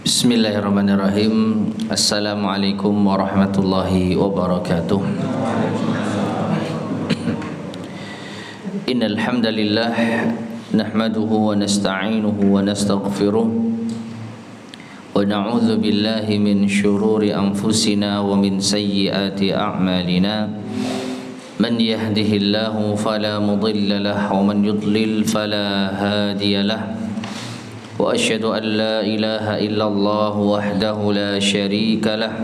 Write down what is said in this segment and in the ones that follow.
Bismillahirrahmanirrahim. Assalamualaikum warahmatullahi wabarakatuh. Innal hamdalillah nahmaduhu wa nasta'inuhu wa nastaghfiruh wa na'udzu billahi min shururi anfusina wa min sayyiati a'malina. Man yahdihillahu fala mudilla lahu wa man yudlil fala hadiya lahu. وأشهد أن لا إله إلا الله وحده لا شريك له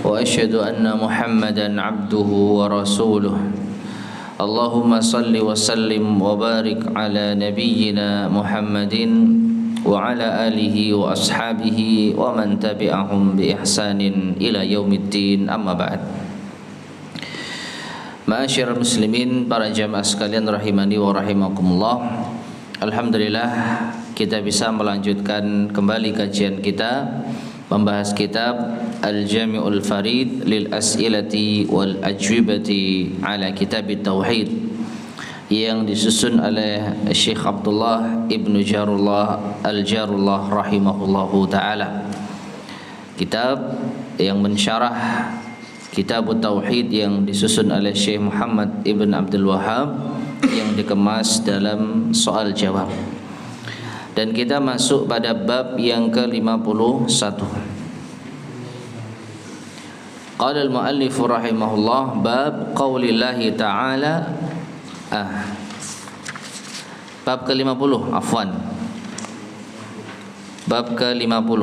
وأشهد أن محمدا عبده ورسوله اللهم صل وسلم وبارك على نبينا محمد وعلى آله وأصحابه ومن تبعهم بإحسان إلى يوم الدين أما بعد. Ma'asyiral muslimin, para jamaah sekalian rahimani wa rahimakumullah. Alhamdulillah kita bisa melanjutkan kembali kajian kita membahas kitab Al-Jami'ul Farid lil As'ilati wal Ajwibati ala Kitabit Tauhid yang disusun oleh Syekh Abdullah Ibnu Jarullah Al-Jarullah rahimahullahu ta'ala. Kitab yang mensyarah Kitabut Tauhid yang disusun oleh Syekh Muhammad Ibn Abdul Wahhab yang dikemas dalam soal jawab. Dan kita masuk pada bab yang ke-51. Qala al-muallif rahimahullah bab qaulillahi ta'ala bab ke-50 afwan. Bab ke-50.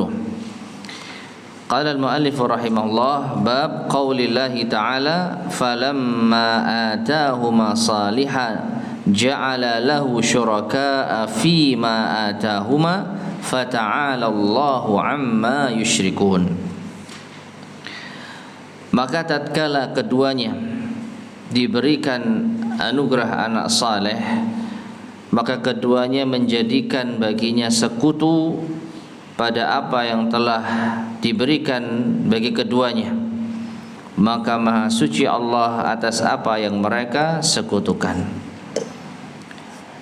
Qala al-muallif rahimahullah bab qaulillahi ta'ala falamma atahuma salihan ja'ala lahu syuraka'a fima atahuma fata'ala Allahu amma yusyrikun. Maka tatkala keduanya diberikan anugerah anak saleh, maka keduanya menjadikan baginya sekutu pada apa yang telah diberikan bagi keduanya, maka maha suci Allah atas apa yang mereka sekutukan.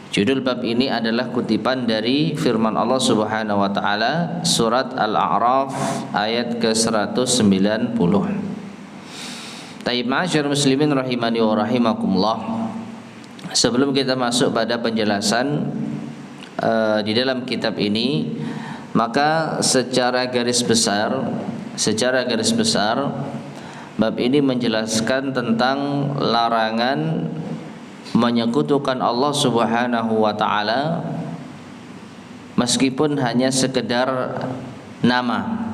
Judul bab ini adalah kutipan dari firman Allah Subhanahu wa taala surat Al-A'raf ayat ke-190. Taib ma'asyar muslimin rahimani wa rahimakumullah. Sebelum kita masuk pada penjelasan di dalam kitab ini, maka secara garis besar bab ini menjelaskan tentang larangan menyekutukan Allah Subhanahu wa ta'ala meskipun hanya sekedar nama.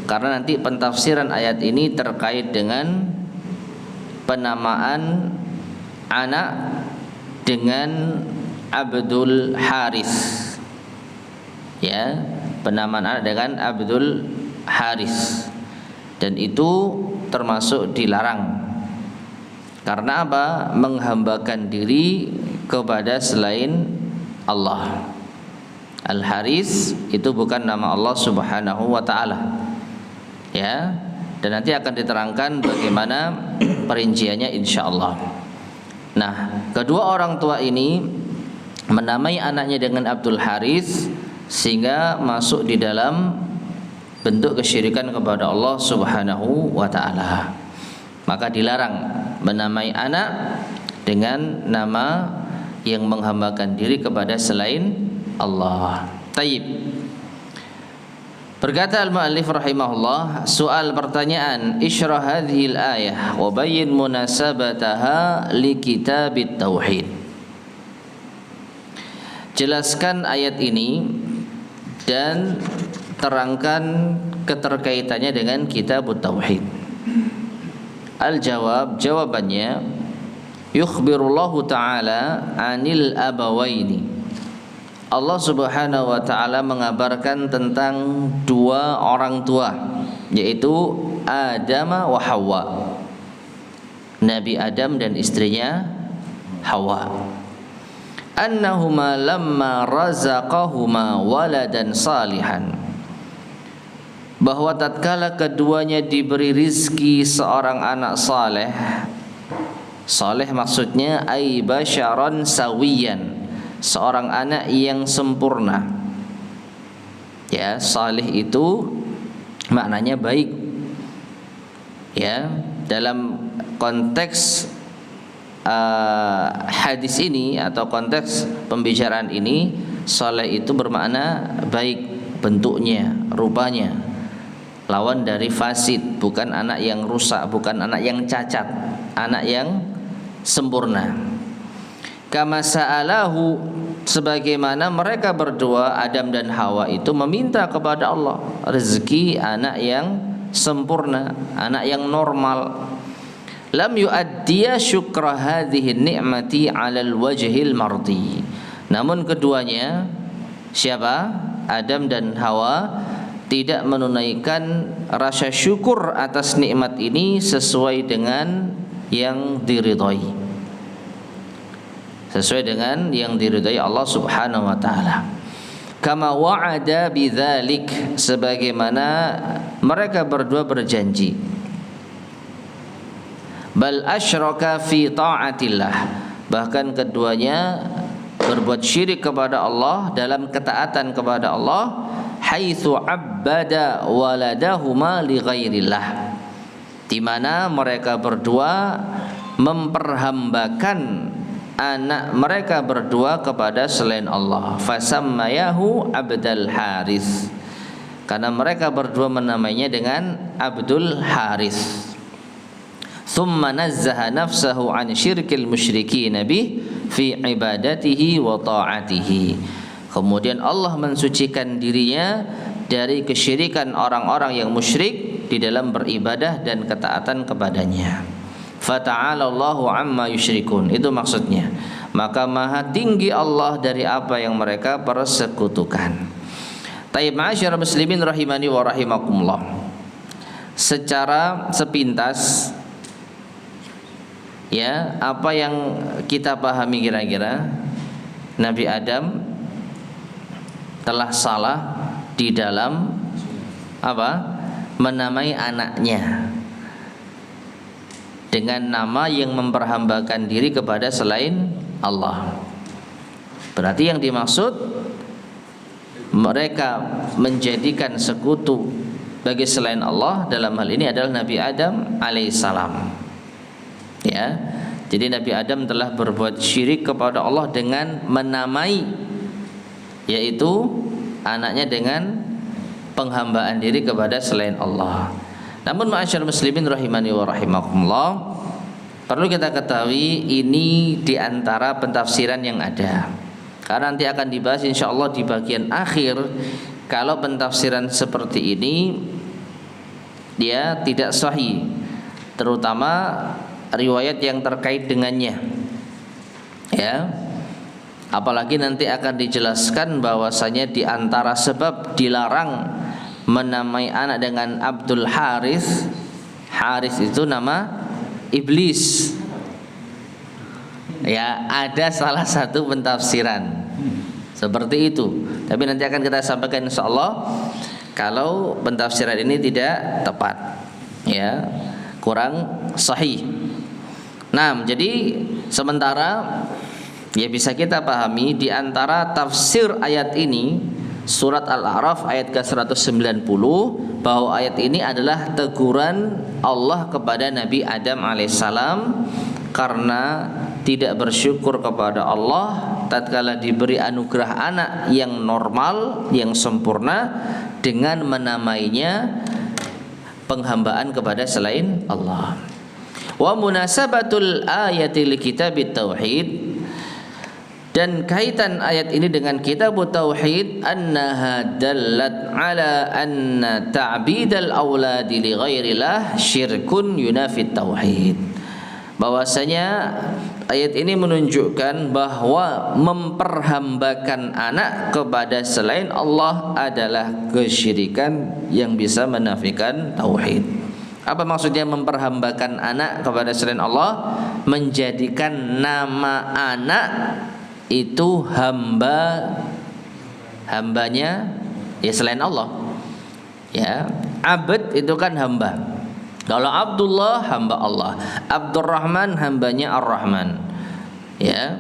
Karena nanti pentafsiran ayat ini terkait dengan penamaan anak dengan Abdul Haris. Ya, penamaan anak dengan Abdul Haris. Dan itu termasuk dilarang. Karena apa? Menghambakan diri kepada selain Allah. Al-Haris itu bukan nama Allah Subhanahu wa ta'ala. Ya, dan nanti akan diterangkan bagaimana perinciannya insyaallah. Nah, kedua orang tua ini menamai anaknya dengan Abdul Haris sehingga masuk di dalam bentuk kesyirikan kepada Allah Subhanahu wa ta'ala. Maka dilarang menamai anak dengan nama yang menghambakan diri kepada selain Allah. Taib. Berkata al-muallif rahimahullah, soal pertanyaan, isyrah hadhil ayah wa bayyin munasabataha li kitabit tauhid. Jelaskan ayat ini dan terangkan keterkaitannya dengan kitabut tauhid. Al-jawab, jawabannya, yukhbirullahu ta'ala anil abawaini. Allah Subhanahu wa ta'ala mengabarkan tentang dua orang tua, yaitu Adam wa Hawa, Nabi Adam dan istrinya Hawa. Annahuma lamma razaqahuma waladan salihan, bahwa tatkala keduanya diberi rizki seorang anak saleh. Saleh maksudnya ay basyaron sawiyan, seorang anak yang sempurna. Ya, salih itu maknanya baik. Ya, dalam konteks hadis ini atau konteks pembicaraan ini, saleh itu bermakna baik bentuknya, rupanya. Lawan dari fasid, bukan anak yang rusak, bukan anak yang cacat, anak yang sempurna. Kama sa'alahu, sebagaimana mereka berdua Adam dan Hawa itu meminta kepada Allah rezeki anak yang sempurna, anak yang normal. Lam yu'addiya syukra hadhihi ni'mati 'alal wajhil mardi. Namun keduanya, siapa? Adam dan Hawa, tidak menunaikan rasa syukur atas nikmat ini sesuai dengan yang diridhai. Sesuai dengan yang diridhai Allah Subhanahu wa taala. Kama wa'ada bidzalik, sebagaimana mereka berdua berjanji. Bal asyraka fi ta'atillah, bahkan keduanya berbuat syirik kepada Allah dalam ketaatan kepada Allah, haitsu abbada waladahuma li ghairillah, di mana mereka berdua memperhambakan anak mereka berdua kepada selain Allah. Fasammayahu Abdul Haris, karena mereka berdua menamainya dengan Abdul Haris. Thumma nazzaha nafsahu an syirkil musyrikin bih fi ibadatihi wa ta'atihi. Kemudian Allah mensucikan dirinya dari kesyirikan orang-orang yang musyrik di dalam beribadah dan ketaatan kepadanya. Fata'ala Allahu amma yusyrikun, itu maksudnya. Maka maha tinggi Allah dari apa yang mereka persekutukan. Taib ma'asyar muslimin rahimani wa rahimakumullah. Secara sepintas, ya, apa yang kita pahami kira-kira, Nabi Adam telah salah di dalam apa? Menamai anaknya dengan nama yang memperhambakan diri kepada selain Allah. Berarti yang dimaksud, mereka menjadikan sekutu bagi selain Allah dalam hal ini adalah Nabi Adam alaihissalam. Ya, jadi Nabi Adam telah berbuat syirik kepada Allah dengan menamai, yaitu anaknya dengan penghambaan diri kepada selain Allah. Namun ma'asyar muslimin rahimani wa rahimakumullah, perlu kita ketahui ini diantara pentafsiran yang ada, karena nanti akan dibahas insyaallah di bagian akhir. Kalau pentafsiran seperti ini dia tidak sahih, terutama riwayat yang terkait dengannya, ya. Apalagi nanti akan dijelaskan bahwasanya di antara sebab dilarang menamai anak dengan Abdul Haris, Haris itu nama iblis. Ya, ada salah satu pentafsiran seperti itu. Tapi nanti akan kita sampaikan insyaallah kalau pentafsiran ini tidak tepat, ya, kurang sahih. Nah, jadi sementara ya bisa kita pahami di antara tafsir ayat ini, surat Al-A'raf ayat ke-190, bahwa ayat ini adalah teguran Allah kepada Nabi Adam alaihissalam karena tidak bersyukur kepada Allah tatkala diberi anugerah anak yang normal, yang sempurna, dengan menamainya penghambaan kepada selain Allah. Wa munasabatul ayati li kitabit tauhid, dan kaitan ayat ini dengan kitab tauhid, annaha dallat ala anna ta'bidal auladi li ghairillah syirkun yunafit tauhid. Bahwasanya ayat ini menunjukkan bahwa memperhambakan anak kepada selain Allah adalah kesyirikan yang bisa menafikan tauhid. Apa maksudnya memperhambakan anak kepada selain Allah? Menjadikan nama anak itu hambanya ya selain Allah. Ya, abd itu kan hamba. Kalau Abdullah hamba Allah, Abdurrahman hambanya Ar-Rahman. Ya,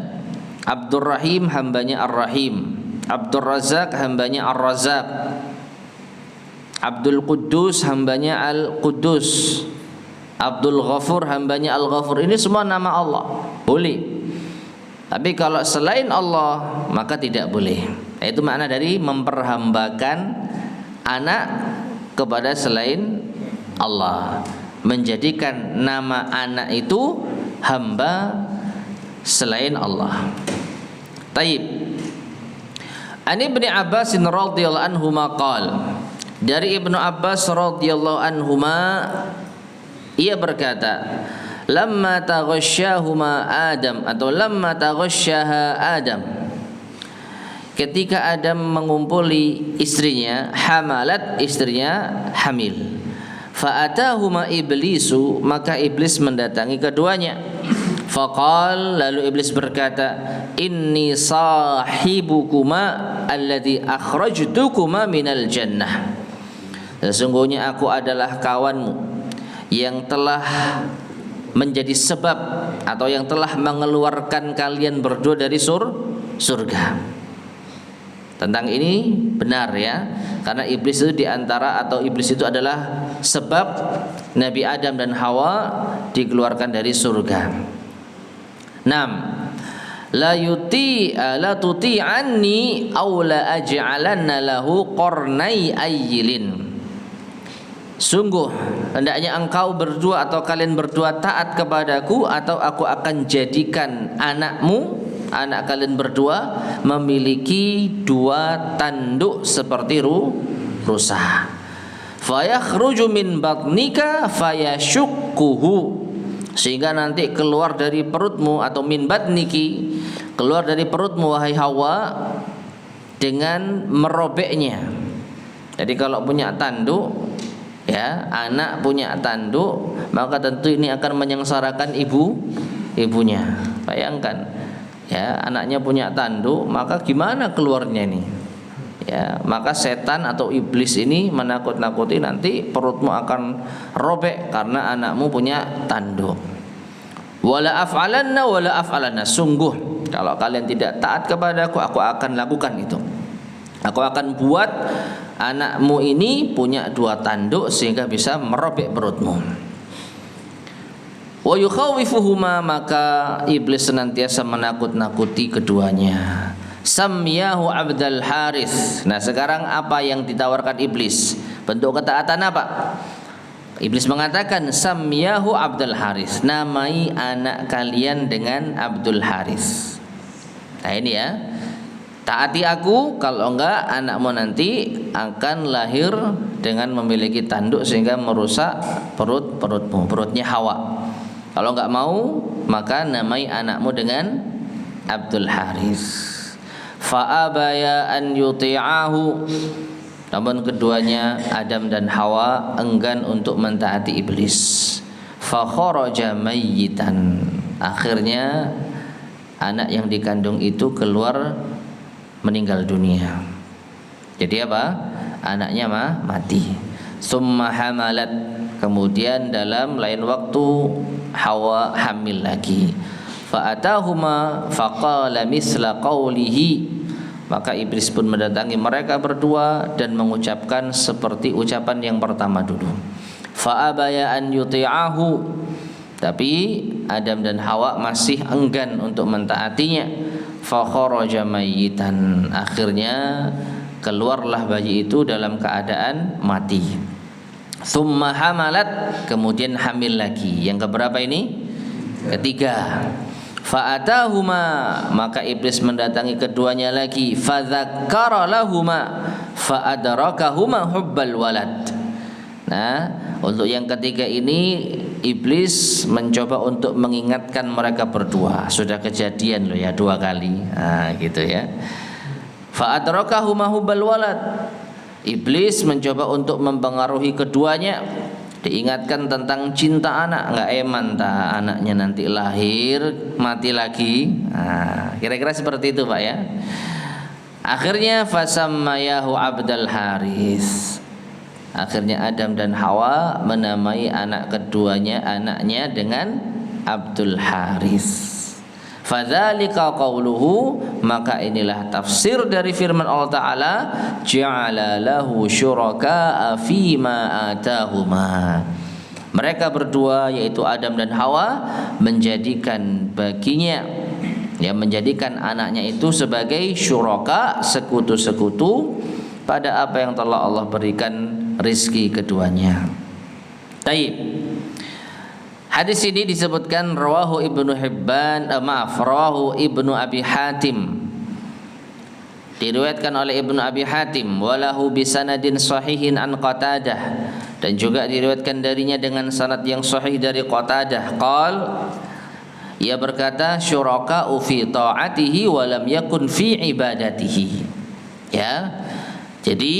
Abdurrahim hambanya Ar-Rahim, Abdurrazak hambanya Ar-Razak. Abdul Quddus hambanya Al-Quddus, Abdul Ghafur hambanya Al-Ghafur. Ini semua nama Allah, boleh. Tapi kalau selain Allah maka tidak boleh. Itu makna dari memperhambakan anak kepada selain Allah, menjadikan nama anak itu hamba selain Allah. Taib. An Ibnu Abbas radhiyallahu anhu maqal, dari Ibnu Abbas radhiyallahu anhuma ia berkata, lamma taghashshahuma Adam atau lamma taghashshaha Adam, ketika Adam mengumpuli istrinya, hamalat, istrinya hamil. Fa'atahuma iblisu, maka iblis mendatangi keduanya. Faqal, lalu iblis berkata, inni sahibukuma alladhi akhrajtukuma minal jannah, sesungguhnya aku adalah kawanmu yang telah menjadi sebab atau yang telah mengeluarkan kalian berdua dari surga. Tentang ini benar ya, karena iblis itu diantara atau iblis itu adalah sebab Nabi Adam dan Hawa dikeluarkan dari surga. 6. La tuti'anni aw la aj'alanna lahu qarnai ayyilin. Sungguh hendaknya engkau berdua atau kalian berdua taat kepadaku, atau aku akan jadikan anakmu, anak kalian berdua memiliki dua tanduk seperti rusa. Fayakhruju min batnika fayashukkuhu, sehingga nanti keluar dari perutmu, atau min batniki, keluar dari perutmu wahai Hawa, dengan merobeknya. Jadi kalau punya tanduk ya, anak punya tanduk, maka tentu ini akan menyengsarakan ibunya. Bayangkan ya, anaknya punya tanduk, maka gimana keluarnya ini? Ya, maka setan atau iblis ini menakut-nakuti, nanti perutmu akan robek karena anakmu punya tanduk. Wala af'alanna, sungguh kalau kalian tidak taat kepadaku, aku akan lakukan itu. Aku akan buat anakmu ini punya dua tanduk sehingga bisa merobek perutmu. Wa yukhawifuhuma, maka iblis senantiasa menakut-nakuti keduanya. Samyahu Abdul Harith. Nah, sekarang apa yang ditawarkan iblis? Bentuk ketaatan apa? Iblis mengatakan, samyahu Abdul Harith, namai anak kalian dengan Abdul Harith. Nah ini ya, taati aku, kalau enggak anakmu nanti akan lahir dengan memiliki tanduk sehingga merusak perutmu, perutnya Hawa. Kalau enggak mau, maka namai anakmu dengan Abdul Harith. Fa'abaya an yuti'ahu, namun keduanya Adam dan Hawa enggan untuk mentaati iblis. Fa kharaja mayyitan, akhirnya anak yang dikandung itu keluar meninggal dunia. Jadi apa? Anaknya mati. Summa hamalat, kemudian dalam lain waktu Hawa hamil lagi. Fa atahuma faqala misla qawlihi, maka iblis pun mendatangi mereka berdua dan mengucapkan seperti ucapan yang pertama dulu. Fa abaya an yuti'ahu, tapi Adam dan Hawa masih enggan untuk mentaatinya. Fa kharaja mayyitan, akhirnya keluarlah bayi itu dalam keadaan mati. Tsumma hamalat, kemudian hamil lagi. Yang keberapa ini? Ketiga. Fa'atahuma, maka iblis mendatangi keduanya lagi. Fadzakkara lahuma fa'adrakahuma hubbal walad. Nah, untuk yang ketiga ini iblis mencoba untuk mengingatkan mereka berdua. Sudah kejadian loh ya 2 kali. Nah, gitu ya. Fa'adrakahuma hubbal walad. Iblis mencoba untuk mempengaruhi keduanya, diingatkan tentang cinta anak. Enggak eman ta anaknya nanti lahir mati lagi. Nah, kira-kira seperti itu Pak ya. Akhirnya fasammayahu Abdul Harith, akhirnya Adam dan Hawa menamai anak keduanya, anaknya dengan Abdul Harith. Fadzalika qauluhu, maka inilah tafsir dari firman Allah Ta'ala, ja'ala lahu syuraka'a fima atahuma. Mereka berdua yaitu Adam dan Hawa menjadikan baginya, ya, menjadikan anaknya itu sebagai syuraka, sekutu-sekutu pada apa yang telah Allah berikan rizki keduanya. Taib. Hadis ini disebutkan rawahu Ibnu Hibban, rawahu Ibnu Abi Hatim. Diriwayatkan oleh Ibnu Abi Hatim, walahu bisanadin sahihin an Qatadah, dan juga diriwayatkan darinya dengan sanad yang sahih dari Qatadah. Qal, ia berkata, syuraka'u fi ta'atihi wa lam yakun fi ibadatihi. Ya. Jadi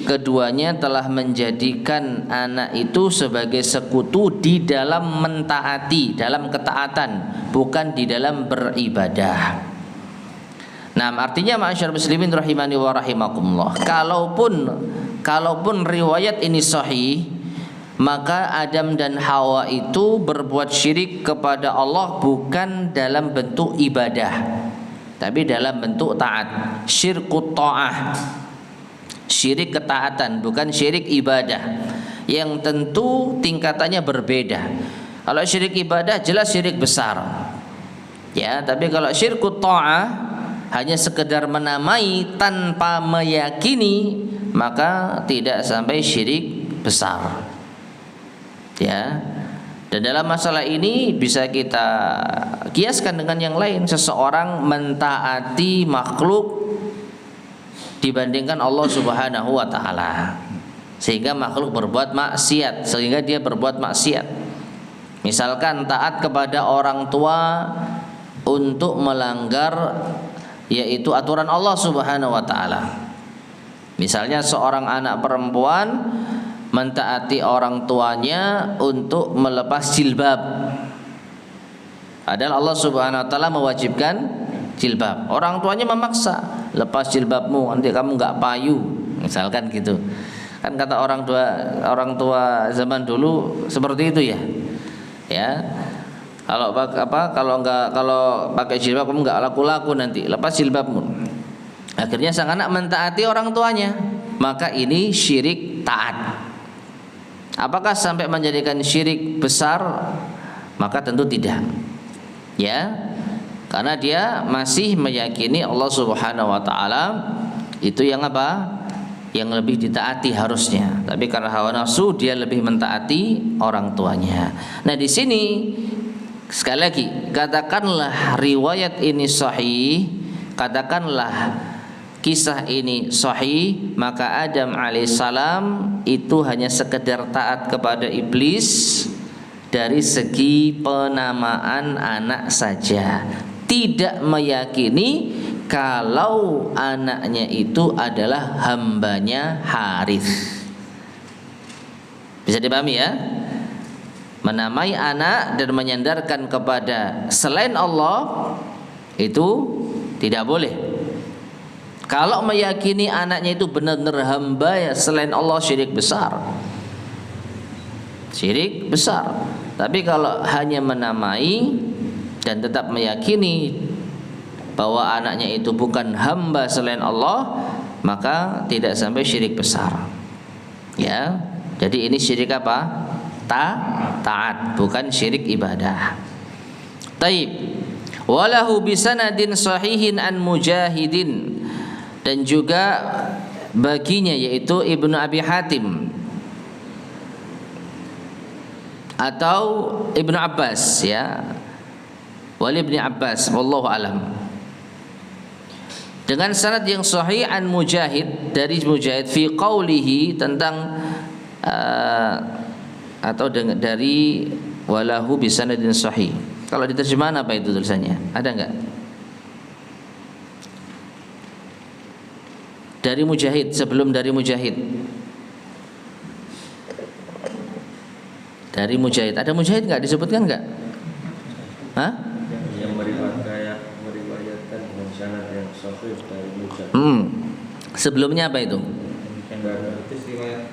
keduanya telah menjadikan anak itu sebagai sekutu di dalam mentaati, dalam ketaatan, bukan di dalam beribadah. Nah, artinya ma'asyar muslimin rahimani wa rahimakumullah, kalaupun riwayat ini sahih, maka Adam dan Hawa itu berbuat syirik kepada Allah bukan dalam bentuk ibadah, tapi dalam bentuk taat, syirkut ta'ah, syirik ketaatan, bukan syirik ibadah, yang tentu tingkatannya berbeda. Kalau syirik ibadah jelas syirik besar, ya, tapi kalau syirkut ta'ah hanya sekedar menamai tanpa meyakini, maka tidak sampai syirik besar, ya. Dan dalam masalah ini bisa kita kiaskan dengan yang lain. Seseorang mentaati makhluk dibandingkan Allah Subhanahu wa ta'ala, sehingga makhluk berbuat maksiat, sehingga dia berbuat maksiat. Misalkan taat kepada orang tua untuk melanggar yaitu aturan Allah Subhanahu wa ta'ala. Misalnya seorang anak perempuan mentaati orang tuanya untuk melepas jilbab, padahal Allah Subhanahu wa ta'ala mewajibkan jilbab. Orang tuanya memaksa, lepas jilbabmu nanti kamu enggak payu, misalkan gitu. Kan kata orang tua zaman dulu seperti itu, ya. Ya. Kalau pakai jilbab kamu enggak laku-laku, nanti lepas jilbabmu. Akhirnya sang anak mentaati orang tuanya, maka ini syirik taat. Apakah sampai menjadikan syirik besar? Maka tentu tidak, ya, karena dia masih meyakini Allah Subhanahu wa ta'ala itu yang apa? Yang lebih ditaati harusnya. Tapi karena hawa nafsu dia lebih mentaati orang tuanya. Nah, di sini sekali lagi, katakanlah riwayat ini sahih, katakanlah kisah ini sahih, maka Adam alaihissalam itu hanya sekedar taat kepada iblis dari segi penamaan anak saja, tidak meyakini kalau anaknya itu adalah hambanya Harits. Bisa dipahami, ya? Menamai anak dan menyandarkan kepada selain Allah itu tidak boleh. Kalau meyakini anaknya itu benar-benar hamba ya selain Allah, syirik besar. Syirik besar. Tapi kalau hanya menamai dan tetap meyakini bahwa anaknya itu bukan hamba selain Allah, maka tidak sampai syirik besar. Ya. Jadi ini syirik apa? Taat, bukan syirik ibadah. Taib. Walahu bisanadin sahihin an Mujahidin, dan juga baginya yaitu Ibnu Abi Hatim atau Ibnu Abbas, ya, wali Ibnu Abbas, wallahu alam, dengan sanad yang sahih an Mujahid, dari Mujahid fi qaulihi, tentang atau dari walahu bisanadin sahih. Kalau diterjemahan apa itu tulisannya? Ada enggak? Dari Mujahid, sebelum dari Mujahid. Dari Mujahid. Ada Mujahid enggak disebutkan enggak? Hah? Yang meriwayatkan dengan sanad yang sahih dari Mujahid. Sebelumnya apa itu? Hadis riwayat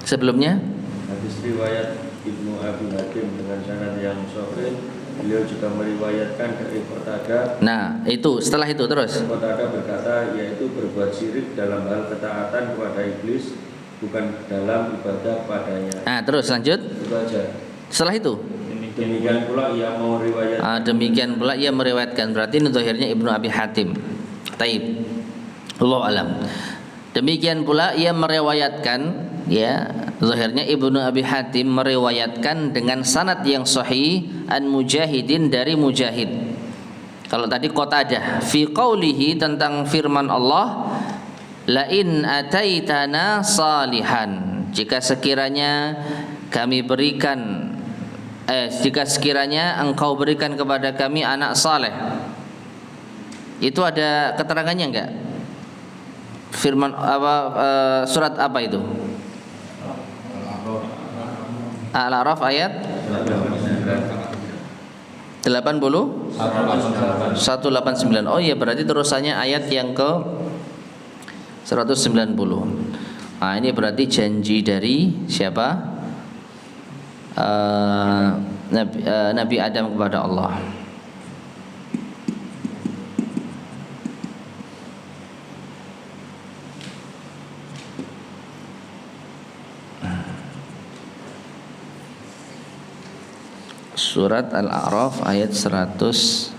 Sebelumnya? Hadis riwayat Ibnu Abi Hatim dengan sanad yang sahih beliau juga meriwayatkan dari Qatadah. Nah, itu setelah itu terus. Qatadah berkata, yaitu berbuat syirik dalam hal ketaatan kepada iblis, bukan dalam ibadah padanya. Nah, terus lanjut. Itu aja. Setelah itu. Demikian pula ia mau riwayat. Demikian pula ia meriwayatkan. Berarti ini zahirnya Ibnu Abi Hatim. Taib. Allahu alam. Demikian pula ia meriwayatkan, ya, zahirnya Ibnu Abi Hatim meriwayatkan dengan sanad yang sahih an Mujahidin dari Mujahid. Kalau tadi Qatadah fi qaulihi tentang firman Allah, la in ataitana salihan, jika sekiranya engkau berikan kepada kami anak saleh. Itu ada keterangannya enggak? Firman surat apa itu? Al-A'raf ayat 189. Oh iya, berarti terusannya ayat yang ke 190. Nah, ini berarti janji dari siapa? Nabi Adam kepada Allah. Surat Al-A'raf ayat 189.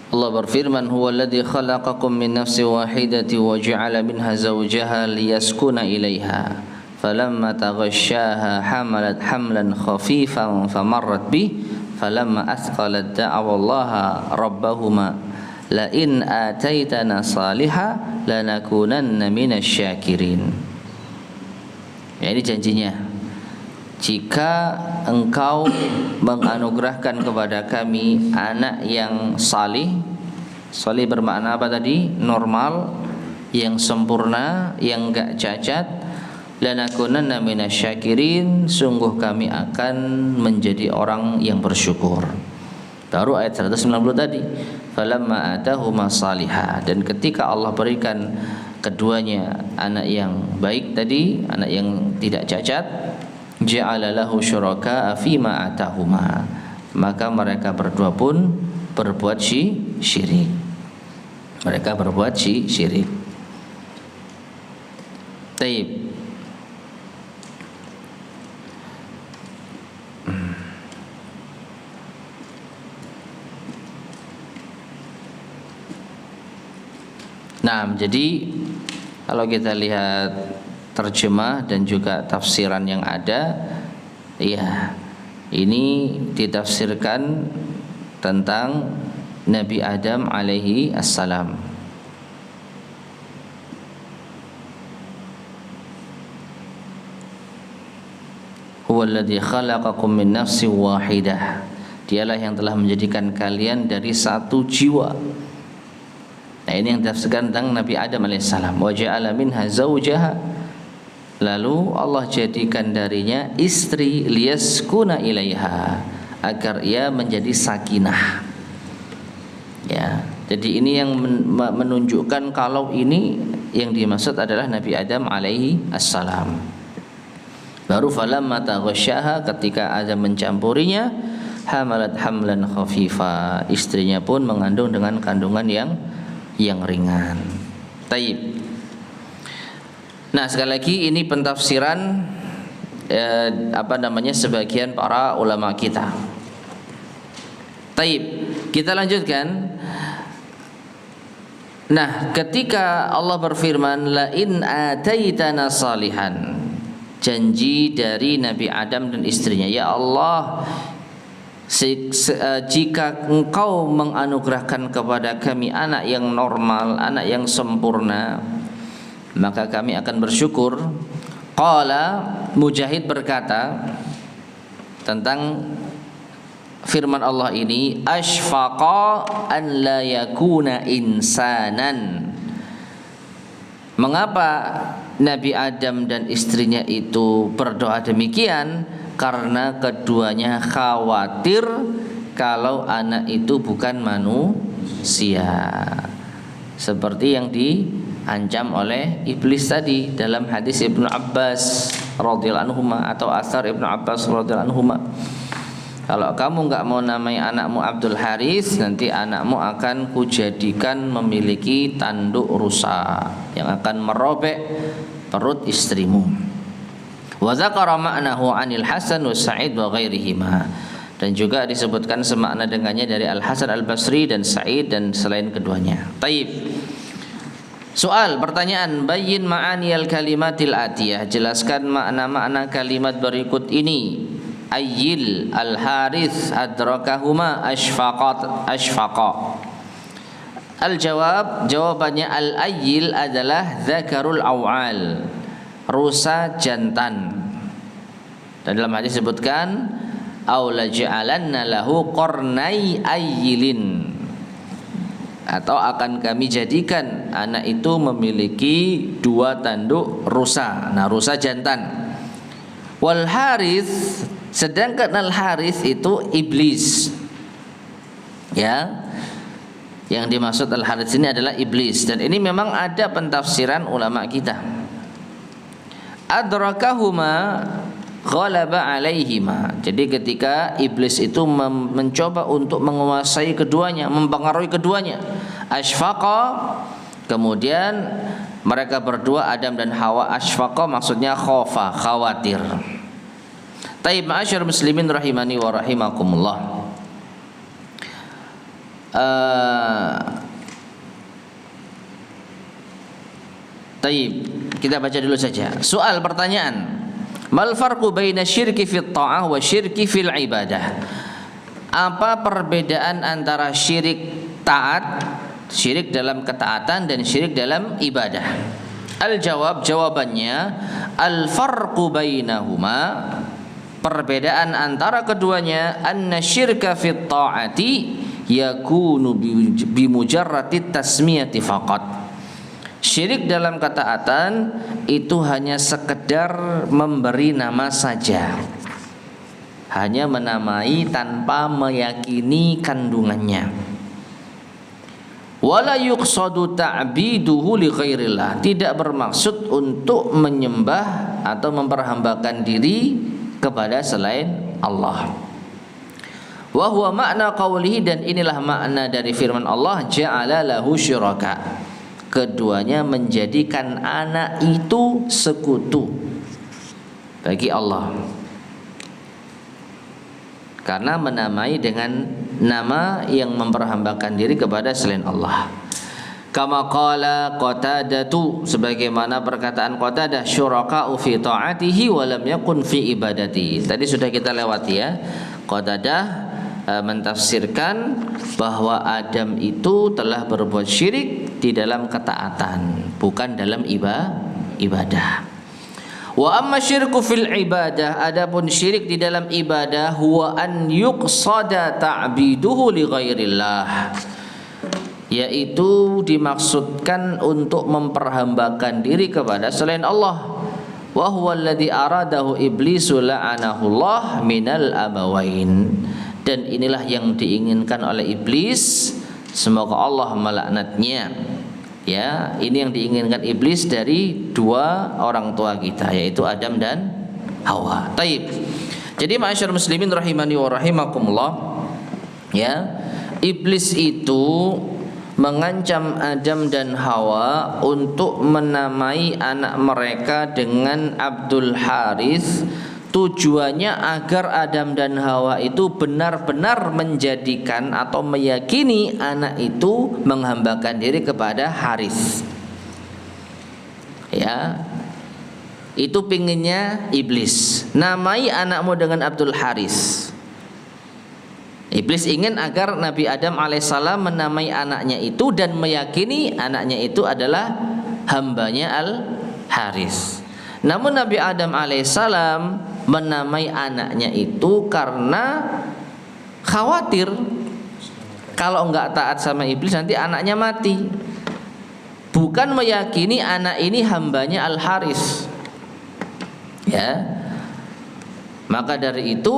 Allah berfirman, huwallazi khalaqakum min nafsin wahidatin wa ja'ala minha zawjaha liyaskuna ilaiha falamma taghasyaha hamalat hamlan khafifan famarrat bih falamma athqalat da'awa Allaha rabbahuma la in ataitana salihah lanakunanna minasyakirin. Ya, ini janjinya. Jika engkau menganugerahkan kepada kami anak yang salih, salih bermakna apa tadi? Normal, yang sempurna, yang enggak cacat. Lanakunanna minasyakirin, sungguh kami akan menjadi orang yang bersyukur. Baru ayat 190 tadi. Falamma atahuma salihah, dan ketika Allah berikan keduanya anak yang baik tadi, anak yang tidak cacat, ja'ala lahu syuraka fima atahuma, maka mereka berdua pun berbuat syirik. Mereka berbuat syirik. Taib. Nah, jadi kalau kita lihat terjemah dan juga tafsiran yang ada, ya, ini ditafsirkan tentang Nabi Adam alaihi assalam. Huwallazi khalaqakum min nafsin wahidah, dialah yang telah menjadikan kalian dari satu jiwa. Nah, ini yang ditafsirkan tentang Nabi Adam alaihissalam. Wa ja'ala minha zawjaha, lalu Allah jadikan darinya istri, liyaskuna ilaiha, agar ia menjadi sakinah. Ya, jadi ini yang menunjukkan kalau ini yang dimaksud adalah Nabi Adam alaihi assalam. Baru falamma taghasyaha, ketika Adam mencampurinya, hamalat hamlan khafifa, istrinya pun mengandung dengan kandungan yang ringan. Taib. Nah, sekali lagi ini pentafsiran sebagian para ulama kita. Taib. Kita lanjutkan. Nah, ketika Allah berfirman la in ataitana salihan, janji dari Nabi Adam dan istrinya, ya Allah, jika engkau menganugerahkan kepada kami anak yang normal, anak yang sempurna, maka kami akan bersyukur. Qala, Mujahid berkata tentang firman Allah ini, ashfaqa an la yakuna insanan. Mengapa Nabi Adam dan istrinya itu berdoa demikian? karena keduanya khawatir kalau anak itu bukan manusia, seperti yang diancam oleh iblis tadi dalam hadis Ibnu Abbas radhiyallahu anhu atau asar Ibnu Abbas radhiyallahu anhu. Kalau kamu enggak mau namai anakmu Abdul Haris, nanti anakmu akan kujadikan memiliki tanduk rusa yang akan merobek perut istrimu. Wa dzakara ma'nahu 'anil Hasan wa Sa'id wa ghairihima. Dan juga disebutkan semakna dengannya dari Al Hasan Al Basri dan Sa'id dan selain keduanya. Taib. Soal pertanyaan, bayyin ma'aniyal kalimatil atiyah, jelaskan makna-makna kalimat berikut ini. Ayyil al-Harith adrakahuma ashfaqa. Al-jawab, jawabannya al-ayyil adalah dzakarul awal, rusa jantan. Dan dalam hadis disebutkan aw la ja'alanna lahu qarnai ayyilin, atau akan kami jadikan anak itu memiliki dua tanduk rusa. Nah, rusa jantan. Wal Harith, sedangkan Al Harith itu iblis. Ya. Yang dimaksud Al Harith ini adalah iblis, dan ini memang ada pentafsiran ulama kita. Adrakahuma ghalaba alaihima. Jadi ketika iblis itu mencoba untuk menguasai keduanya, mempengaruhi keduanya, ashfaqa, kemudian mereka berdua Adam dan Hawa, ashfaqa maksudnya khofa, khawatir. Taib, ma'asyar muslimin rahimani wa rahimakumullah. Taib, kita baca dulu saja. Soal pertanyaan, mal farqu baina syirki fit ta'ah wa syirki fil ibadah? Apa perbedaan antara syirik taat, syirik dalam ketaatan, dan syirik dalam ibadah? Al-jawab, jawabannya al farqu bainahuma, perbedaan antara keduanya, anna syirka fit ta'ati yakunu bi mujarrati tasmiyati faqat. Syirik dalam ketaatan itu hanya sekedar memberi nama saja, hanya menamai tanpa meyakini kandungannya. Wala yuqsadu ta'biduhu li ghairillah, tidak bermaksud untuk menyembah atau memperhambakan diri kepada selain Allah. Wa huwa makna qawlihi, dan inilah makna dari firman Allah, ja'ala lahu syuraka, keduanya menjadikan anak itu sekutu bagi Allah, karena menamai dengan nama yang memperhambakan diri kepada selain Allah. Kama qala Qatadatu, sebagaimana perkataan Qatadah, syuraka'u fi ta'atihi wa lam yakun fi ibadati. Tadi sudah kita lewati ya. Qatadah mentafsirkan bahwa Adam itu telah berbuat syirik di dalam ketaatan, bukan dalam ibadah. Wa amma syirku fil ibadah, adapun syirik di dalam ibadah, huwa an yuqsada ta'biduhu li ghairillah, yaitu dimaksudkan untuk memperhambakan diri kepada selain Allah. Wa huwa alladhi aradahu iblisu la'anahullah minal abawain, dan inilah yang diinginkan oleh iblis, semoga Allah melaknatnya. Ya, ini yang diinginkan iblis dari dua orang tua kita, yaitu Adam dan Hawa. Taib. Jadi ma'asyar muslimin rahimani wa rahimakumullah, ya, iblis itu mengancam Adam dan Hawa untuk menamai anak mereka dengan Abdul Harith. Tujuannya agar Adam dan Hawa itu benar-benar menjadikan atau meyakini anak itu menghambakan diri kepada Haris. Ya, itu pinginnya iblis. Namai anakmu dengan Abdul Haris. Iblis ingin agar Nabi Adam alaihissalam menamai anaknya itu dan meyakini anaknya itu adalah hambanya Al Haris. Namun Nabi Adam alaihissalam menamai anaknya itu karena khawatir kalau enggak taat sama iblis nanti anaknya mati, bukan meyakini anak ini hambanya Al Haris. Ya, Maka dari itu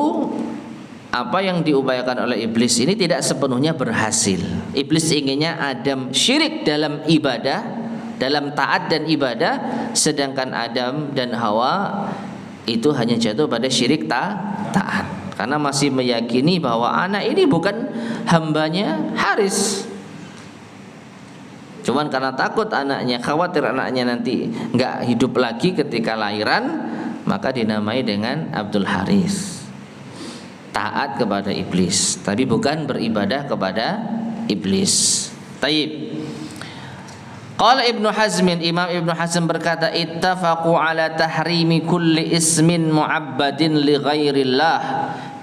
apa yang diupayakan oleh iblis ini tidak sepenuhnya berhasil. Iblis inginnya Adam syirik dalam ibadah, dalam taat dan ibadah, sedangkan Adam dan Hawa itu hanya jatuh pada syirik taat. Karena masih meyakini bahwa anak ini bukan hambanya Haris. Cuman karena takut anaknya, khawatir anaknya nanti nggak hidup lagi ketika lahiran, maka dinamai dengan Abdul Haris. Taat kepada iblis, tapi bukan beribadah kepada iblis. Taib. Qala Ibnu Hazm, Imam Ibnu Hazm berkata, ittafaqu ala tahrimi kulli ismin mu'abbadin li ghairillah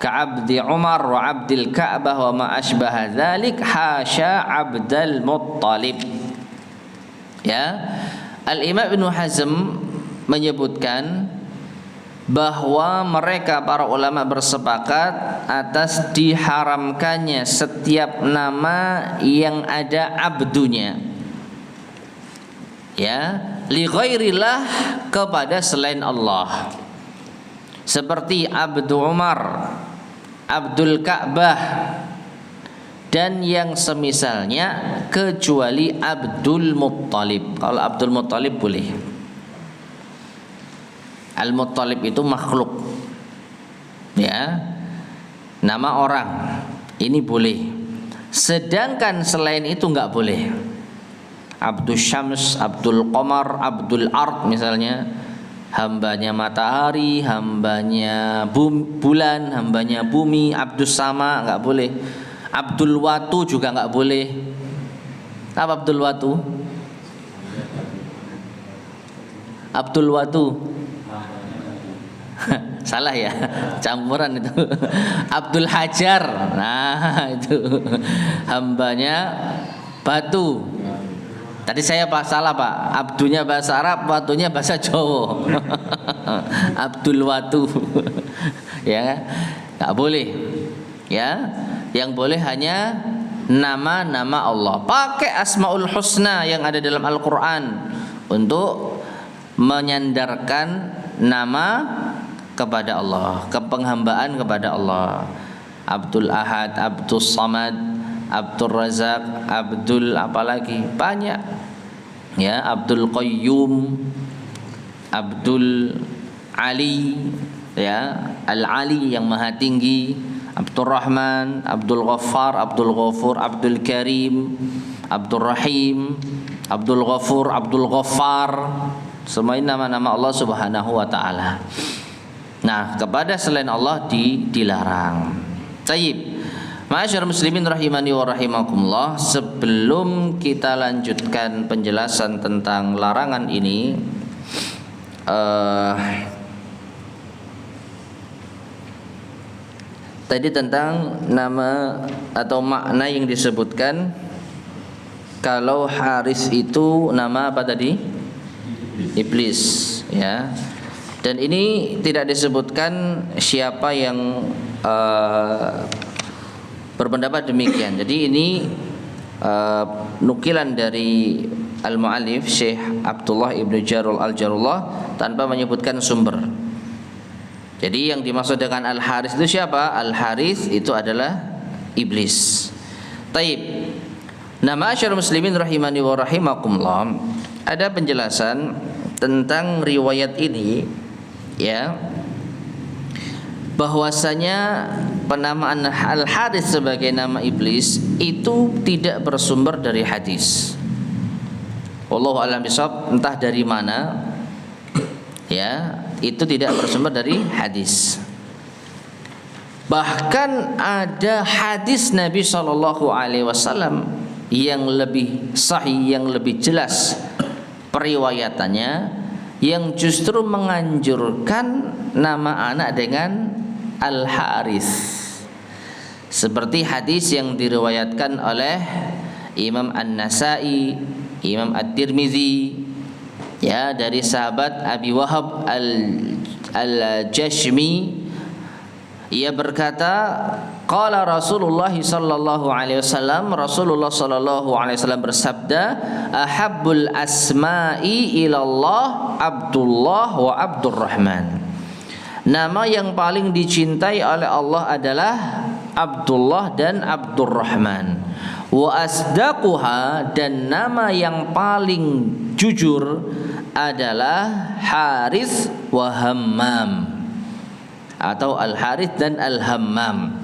ka'abdi Umar wa abdil Ka'bah wa ma ashbaha dzalik hasya Abdul Muttalib. Ya, Al-Imam Ibnu Hazm menyebutkan bahwa mereka para ulama bersepakat atas diharamkannya setiap nama yang ada abdunya, ya, li ghairillah, kepada selain Allah, seperti Abdu Umar, Abdul Ka'bah dan yang semisalnya, kecuali Abdul Muttalib. Kalau Abdul Muttalib boleh. Al-Muttalib itu makhluk, ya, nama orang, ini boleh. Sedangkan selain itu nggak boleh. Abdul Syams, Abdul Qamar, Abdul Ard misalnya, hambanya matahari, hambanya bulan, hambanya bumi. Abdus Sama nggak boleh. Abdul Watu juga nggak boleh. Apa Abdul Watu? Abdul Watu salah ya, campuran itu. Abdul Hajar, nah itu hambanya batu. Tadi saya salah Pak, abdunya bahasa Arab, watunya bahasa Jawa. Abdul Watu. Ya, nggak boleh. Ya, yang boleh hanya nama-nama Allah. Pakai Asmaul Husna yang ada dalam Al-Quran untuk menyandarkan nama kepada Allah, kepenghambaan kepada Allah. Abdul Ahad, Abdul Samad, Abdul Razak, Abdul apalagi banyak, ya, Abdul Qayyum, Abdul Ali, ya, Al-Ali yang maha tinggi, Abdul Rahman, Abdul Ghaffar, Abdul Ghafur, Abdul Karim, Abdul Rahim, Abdul Ghafur, Abdul Ghaffar. Semua ini nama-nama Allah Subhanahu wa taala. Nah, kepada selain Allah dilarang. Tayyib. Ma'asyar muslimin rahimani wa rahimakumullah, sebelum kita lanjutkan penjelasan tentang larangan ini, tadi tentang nama atau makna yang disebutkan, kalau Haris itu nama apa tadi? Iblis, ya. Dan ini tidak disebutkan siapa yang berpendapat demikian. Jadi ini nukilan dari al-mu'allif Syekh Abdullah ibnu Jarul al-Jarullah tanpa menyebutkan sumber. Jadi yang dimaksud dengan Al-Haris itu siapa? Al-Haris itu adalah iblis. Taib. Nama asyar muslimin rahimani wa rahimakumullah, ada penjelasan tentang riwayat ini, ya, bahwasanya penamaan Al-Haris sebagai nama iblis itu tidak bersumber dari hadis. Wallahu a'lam bishawab, entah dari mana, ya, itu tidak bersumber dari hadis. Bahkan ada hadis Nabi SAW yang lebih sahih, yang lebih jelas periwayatannya, yang justru menganjurkan nama anak dengan Al-Haris, seperti hadis yang diriwayatkan oleh Imam An-Nasai, Imam At-Tirmizi, ya, dari sahabat Abi Wahab Al-Jashmi. Ia berkata, qala Rasulullah sallallahu alaihi wasallam, Rasulullah sallallahu alaihi wasallam bersabda, ahabbul asma'i ilallah Abdullah wa Abdurrahman. nama yang paling dicintai oleh Allah adalah Abdullah dan Abdurrahman. Wa asdaquha, dan nama yang paling jujur adalah Harits wa Hammam, atau Al-Harits dan Al-Hammam.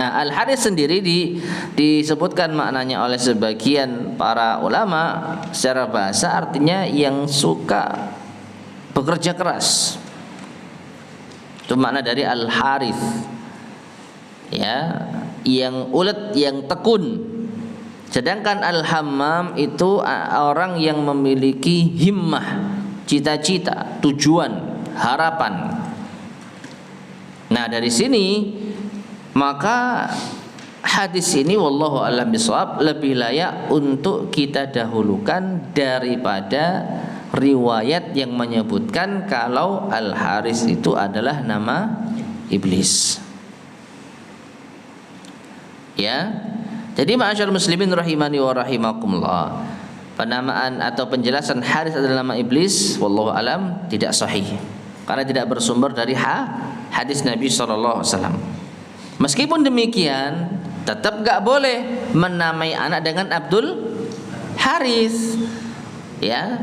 Nah, Al-Harits sendiri disebutkan maknanya oleh sebagian para ulama secara bahasa artinya yang suka bekerja keras. Itu makna dari Al-Harits. Ya, yang ulet, yang tekun. Sedangkan Al-Hammam itu orang yang memiliki himmah, cita-cita, tujuan, harapan. Nah, dari sini maka hadis ini wallahu a'lam bishawab lebih layak untuk kita dahulukan daripada riwayat yang menyebutkan kalau Al-Harits itu adalah nama iblis. Ya. Jadi ma'asyiral muslimin rahimani wa rahimakumullah, penamaan atau penjelasan Harits adalah nama iblis wallahu alam tidak sahih karena tidak bersumber dari hadis Nabi sallallahu alaihi wasallam. Meskipun demikian, tetap enggak boleh menamai anak dengan Abdul Harits. Ya.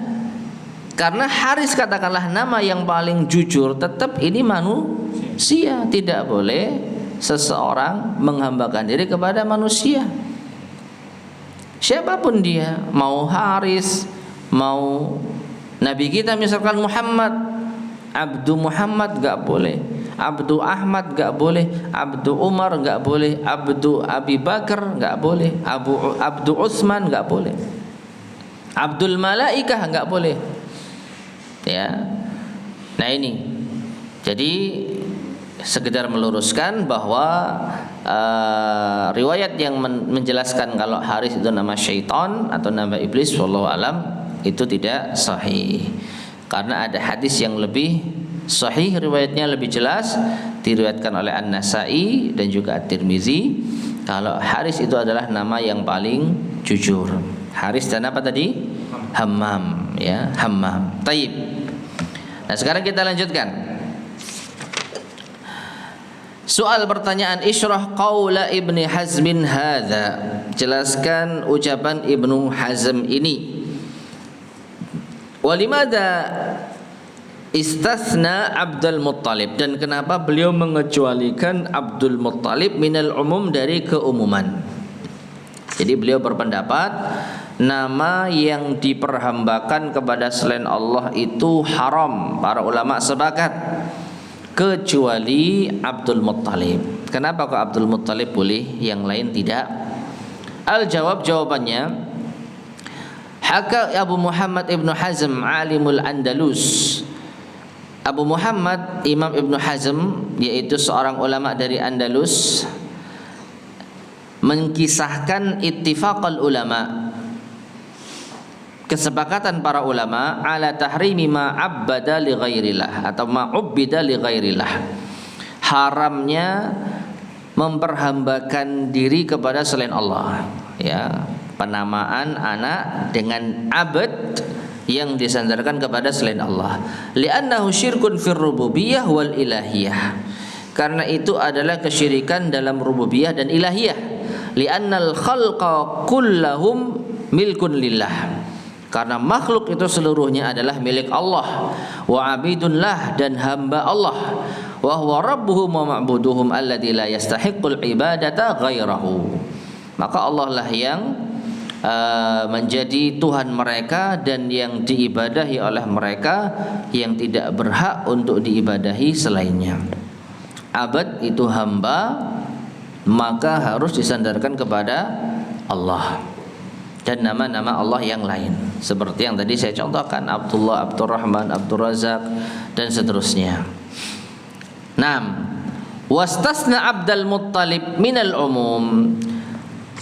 Karena Harits katakanlah nama yang paling jujur, tetap ini manusia, tidak boleh seseorang menghambakan diri kepada manusia. Siapapun dia, mau Harits, mau Nabi kita misalkan Muhammad, Abdu Muhammad enggak boleh, Abdu Ahmad enggak boleh, Abdu Umar enggak boleh, Abdu Abi Bakar enggak boleh, Abdu Utsman enggak boleh, Abdul Malaikah enggak boleh. Ya. Nah, ini. Jadi sekedar meluruskan bahwa riwayat yang menjelaskan kalau Harits itu nama syaitan atau nama iblis wallahu alam itu tidak sahih. Karena ada hadis yang lebih sahih, riwayatnya lebih jelas, diriwayatkan oleh An-Nasa'i dan juga At-Tirmizi, kalau Harits itu adalah nama yang paling jujur. Harits dan apa tadi? Hammam, ya, Hammam. Taib. Nah, sekarang kita lanjutkan. Soal pertanyaan isyrah qaula Ibnu Hazmin hadza. Jelaskan ucapan Ibnu Hazm ini. Walimada istasna Abdul Muttalib, dan kenapa beliau mengecualikan Abdul Muttalib minal umum, dari keumuman. Jadi beliau berpendapat nama yang diperhambakan kepada selain Allah itu haram. Para ulama sepakat kecuali Abdul Muttalib. Kenapa kok Abdul Muttalib boleh, yang lain tidak? Jawabannya, haka Abu Muhammad Ibnu Hazm alimul Andalus. Abu Muhammad Imam Ibnu Hazm, yaitu seorang ulama dari Andalus, mengkisahkan ittifaqal ulama, kesepakatan para ulama ala tahrimi ma'abbada li ghairillah atau ma'ubbida li ghairillah, haramnya memperhambakan diri kepada selain Allah. Ya, penamaan anak dengan abad yang disandarkan kepada selain Allah. Li'annahu syirkun fir rububiyah wal ilahiyah, karena itu adalah kesyirikan dalam rububiyah dan ilahiyah. Li'annal khalqa kullahum milkun lillah, karena makhluk itu seluruhnya adalah milik Allah. Wa abidunlah, dan hamba Allah. Wa huwa rabbuhum wa ma'buduhum alladzi la yastahiqqul ibadata ghairahu. Maka Allah lah yang menjadi Tuhan mereka dan yang diibadahi oleh mereka, yang tidak berhak untuk diibadahi selainnya. Abad itu hamba, maka harus disandarkan kepada Allah dan nama-nama Allah yang lain, seperti yang tadi saya contohkan, Abdullah, Abdurrahman, Abdurrazak, dan seterusnya. 6. Wastasna Abdul Muttalib minal umum,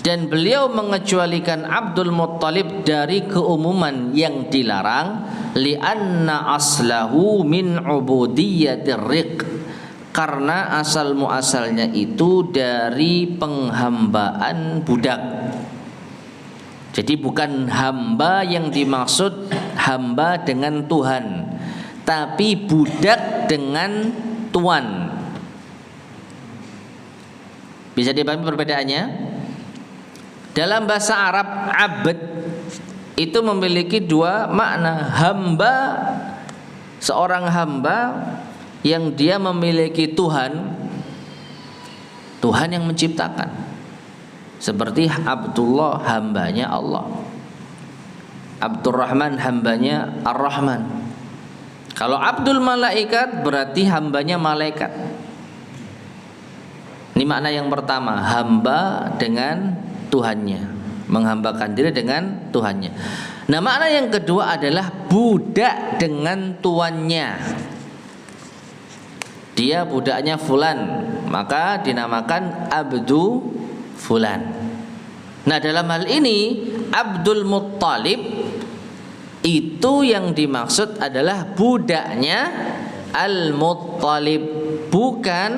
dan beliau mengecualikan Abdul Muttalib dari keumuman yang dilarang. Li'anna aslahu min ubudiyyatir riq, karena asal muasalnya itu dari penghambaan budak. Jadi bukan hamba yang dimaksud hamba dengan Tuhan, tapi budak dengan tuan. Bisa dipahami perbedaannya? Dalam bahasa Arab, abd itu memiliki dua makna. Hamba, seorang hamba yang dia memiliki Tuhan, Tuhan yang menciptakan. Seperti Abdullah, hambanya Allah. Abdurrahman, hambanya Ar-Rahman. Kalau Abdul malaikat berarti hambanya malaikat. Ini makna yang pertama, hamba dengan Tuhannya, menghambakan diri dengan Tuhannya. Nah, makna yang kedua adalah budak dengan tuannya. Dia budaknya fulan, maka dinamakan abdu fulan. Nah, dalam hal ini Abdul Muttalib itu yang dimaksud adalah budaknya Al-Muttalib, bukan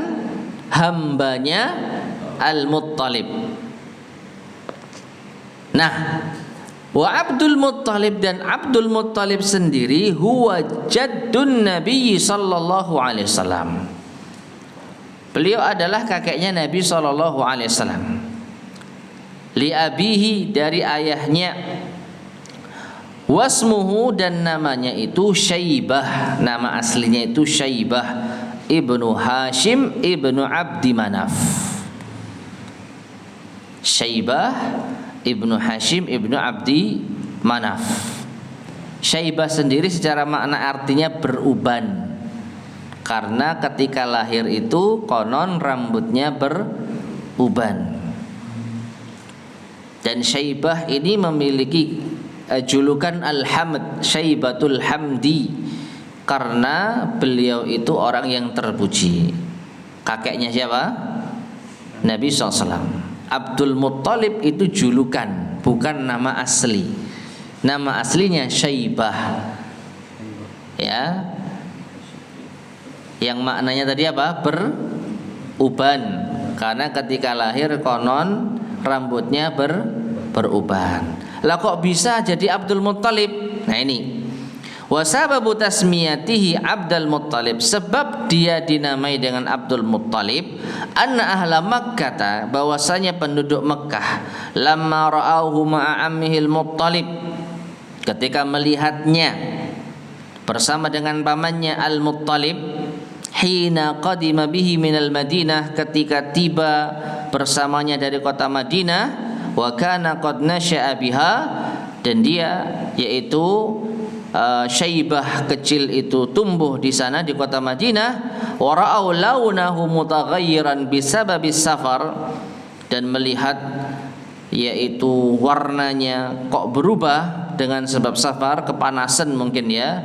hambanya Al-Muttalib. Nah, wa Abdul Muttalib, dan Abdul Muttalib sendiri huwa jaddun Nabi sallallahu alaihi wasallam. Beliau adalah kakeknya Nabi sallallahu alaihi wasallam. Li abihi, dari ayahnya. Wasmuhu, dan namanya itu Syaibah, nama aslinya itu Syaibah ibnu Hashim ibnu Abdi Manaf. Syaibah ibnu Hashim ibnu Abdi Manaf. Syaibah sendiri secara makna artinya beruban, karena ketika lahir itu konon rambutnya beruban. Dan Syaibah ini memiliki julukan Al-Hamd, Syaibatul Hamdi, karena beliau itu orang yang terpuji. Kakeknya siapa? Nabi SAW. Abdul Muttalib itu julukan, bukan nama asli. Nama aslinya Syaibah. Ya. Yang maknanya tadi apa? Beruban. Karena ketika lahir konon rambutnya beruban. Lah kok bisa jadi Abdul Muttalib? Nah ini. Wa sababu tasmiyatihi Abdul Muttalib, sebab dia dinamai dengan Abdul Muttalib, anna ahla Makkah, bahwasanya penduduk Mekah, lamma ra'auhu ma'a ammihil Muttalib, ketika melihatnya bersama dengan pamannya Al-Muttalib, hina qadima bihi minal Madinah, ketika tiba bersamanya dari kota Madinah, wa kana qad nasya'a biha, dan dia yaitu Syaibah kecil itu tumbuh di sana di kota Madinah. Wa ra'au launahu mutaghayyiran bisababis safar, dan melihat yaitu warnanya kok berubah dengan sebab safar, kepanasan mungkin ya.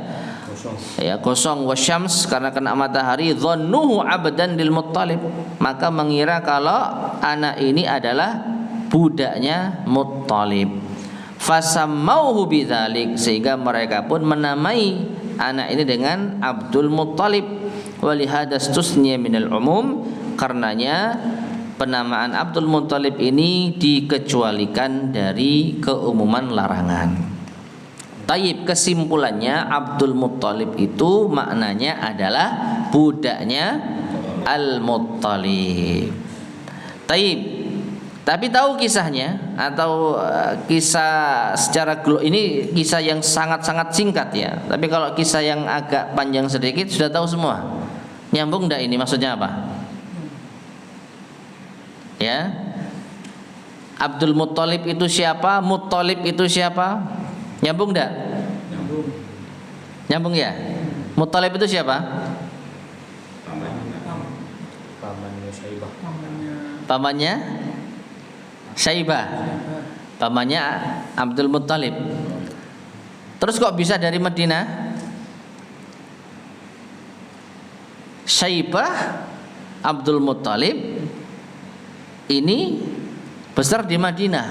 Kosong wasyams, karena kena matahari. Dhannuhu abdan lil Muttalib, maka mengira kalau anak ini adalah budaknya Muttalib. Fasammauhu bidzalik, sehingga mereka pun menamai anak ini dengan Abdul Muttalib. Walihada stusnya minal umum, karenanya penamaan Abdul Muttalib ini dikecualikan dari keumuman larangan. Taib, kesimpulannya Abdul Muttalib itu maknanya adalah budaknya Al-Muttalib. Taib. Tapi tahu kisahnya atau kisah secara ini kisah yang sangat-sangat singkat ya. Tapi kalau kisah yang agak panjang sedikit sudah tahu semua. Nyambung enggak ini maksudnya apa? Ya. Abdul Muttalib itu siapa? Muttalib itu siapa? Nyambung enggak? Nyambung. Nyambung ya? Muttalib itu siapa? Pamannya Syaibah. Pamannya Syaibah, pamannya Abdul Muttalib. Terus kok bisa dari Madinah? Syaibah Abdul Muttalib ini besar di Madinah.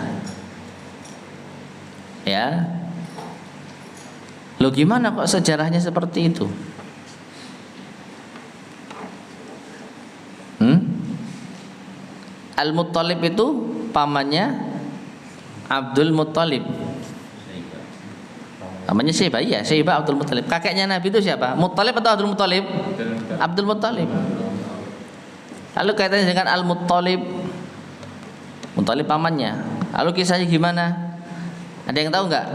Ya. Loh gimana kok sejarahnya seperti itu? Al-Muttalib itu pamannya Abdul Muttalib. Namanya Syaibah, iya, Syaibah Abdul Muttalib. Kakeknya Nabi itu siapa? Muttalib atau Abdul Muttalib? Abdul Muttalib. Lalu kaitannya dengan Al-Muttalib. Muttalib pamannya. Lalu kisahnya gimana? Ada yang tahu nggak?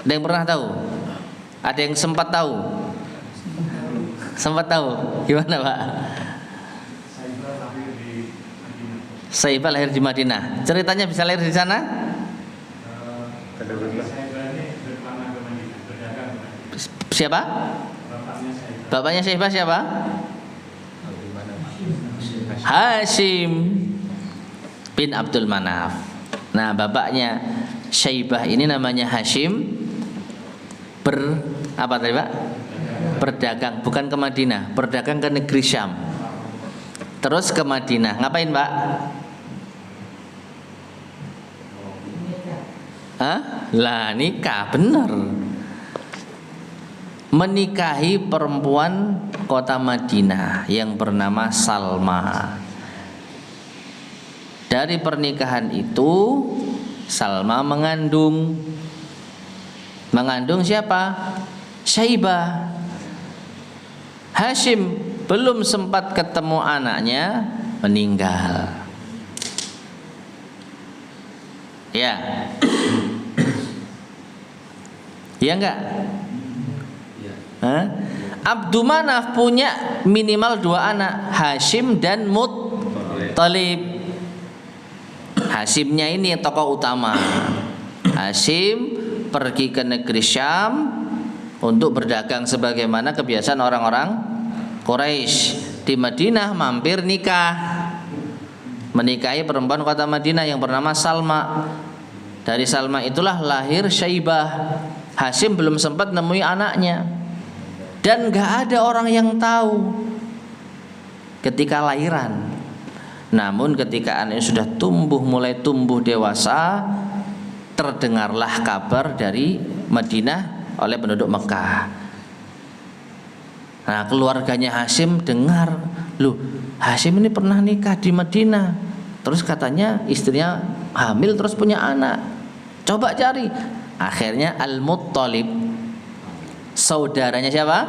Ada yang pernah tahu? Ada yang sempat tahu? Sempat tahu? Gimana, Pak? Syaibah lahir di Madinah. Ceritanya bisa lahir di sana? Siapa? Bapaknya Syaibah siapa? Hashim bin Abdul Manaf. Nah, bapaknya Syaibah ini namanya Hashim. Apa tadi, Pak? Berdagang, bukan ke Madinah, berdagang ke negeri Syam. Terus ke Madinah, ngapain, Pak? Hah? Lah, nikah, bener. Menikahi perempuan kota Madinah yang bernama Salma. Dari pernikahan itu Salma mengandung. Mengandung siapa? Syaibah. Hashim belum sempat ketemu anaknya, meninggal. Ya. Ya enggak? Abdul Manaf punya minimal 2 anak, Hashim dan Muttalib. Hashimnya ini tokoh utama. Hashim pergi ke negeri Syam untuk berdagang sebagaimana kebiasaan orang-orang Quraisy. Di Madinah mampir nikah, menikahi perempuan kota Madinah yang bernama Salma. Dari Salma itulah lahir Syaibah. Hashim belum sempat nemui anaknya. Dan gak ada orang yang tahu ketika lahiran. Namun ketika anaknya sudah mulai tumbuh dewasa, terdengarlah kabar dari Madinah oleh penduduk Mekah. Nah, keluarganya Hashim dengar, loh, Hashim ini pernah nikah di Madinah. Terus katanya istrinya hamil terus punya anak. Coba cari. Akhirnya Al-Muttalib, saudaranya siapa?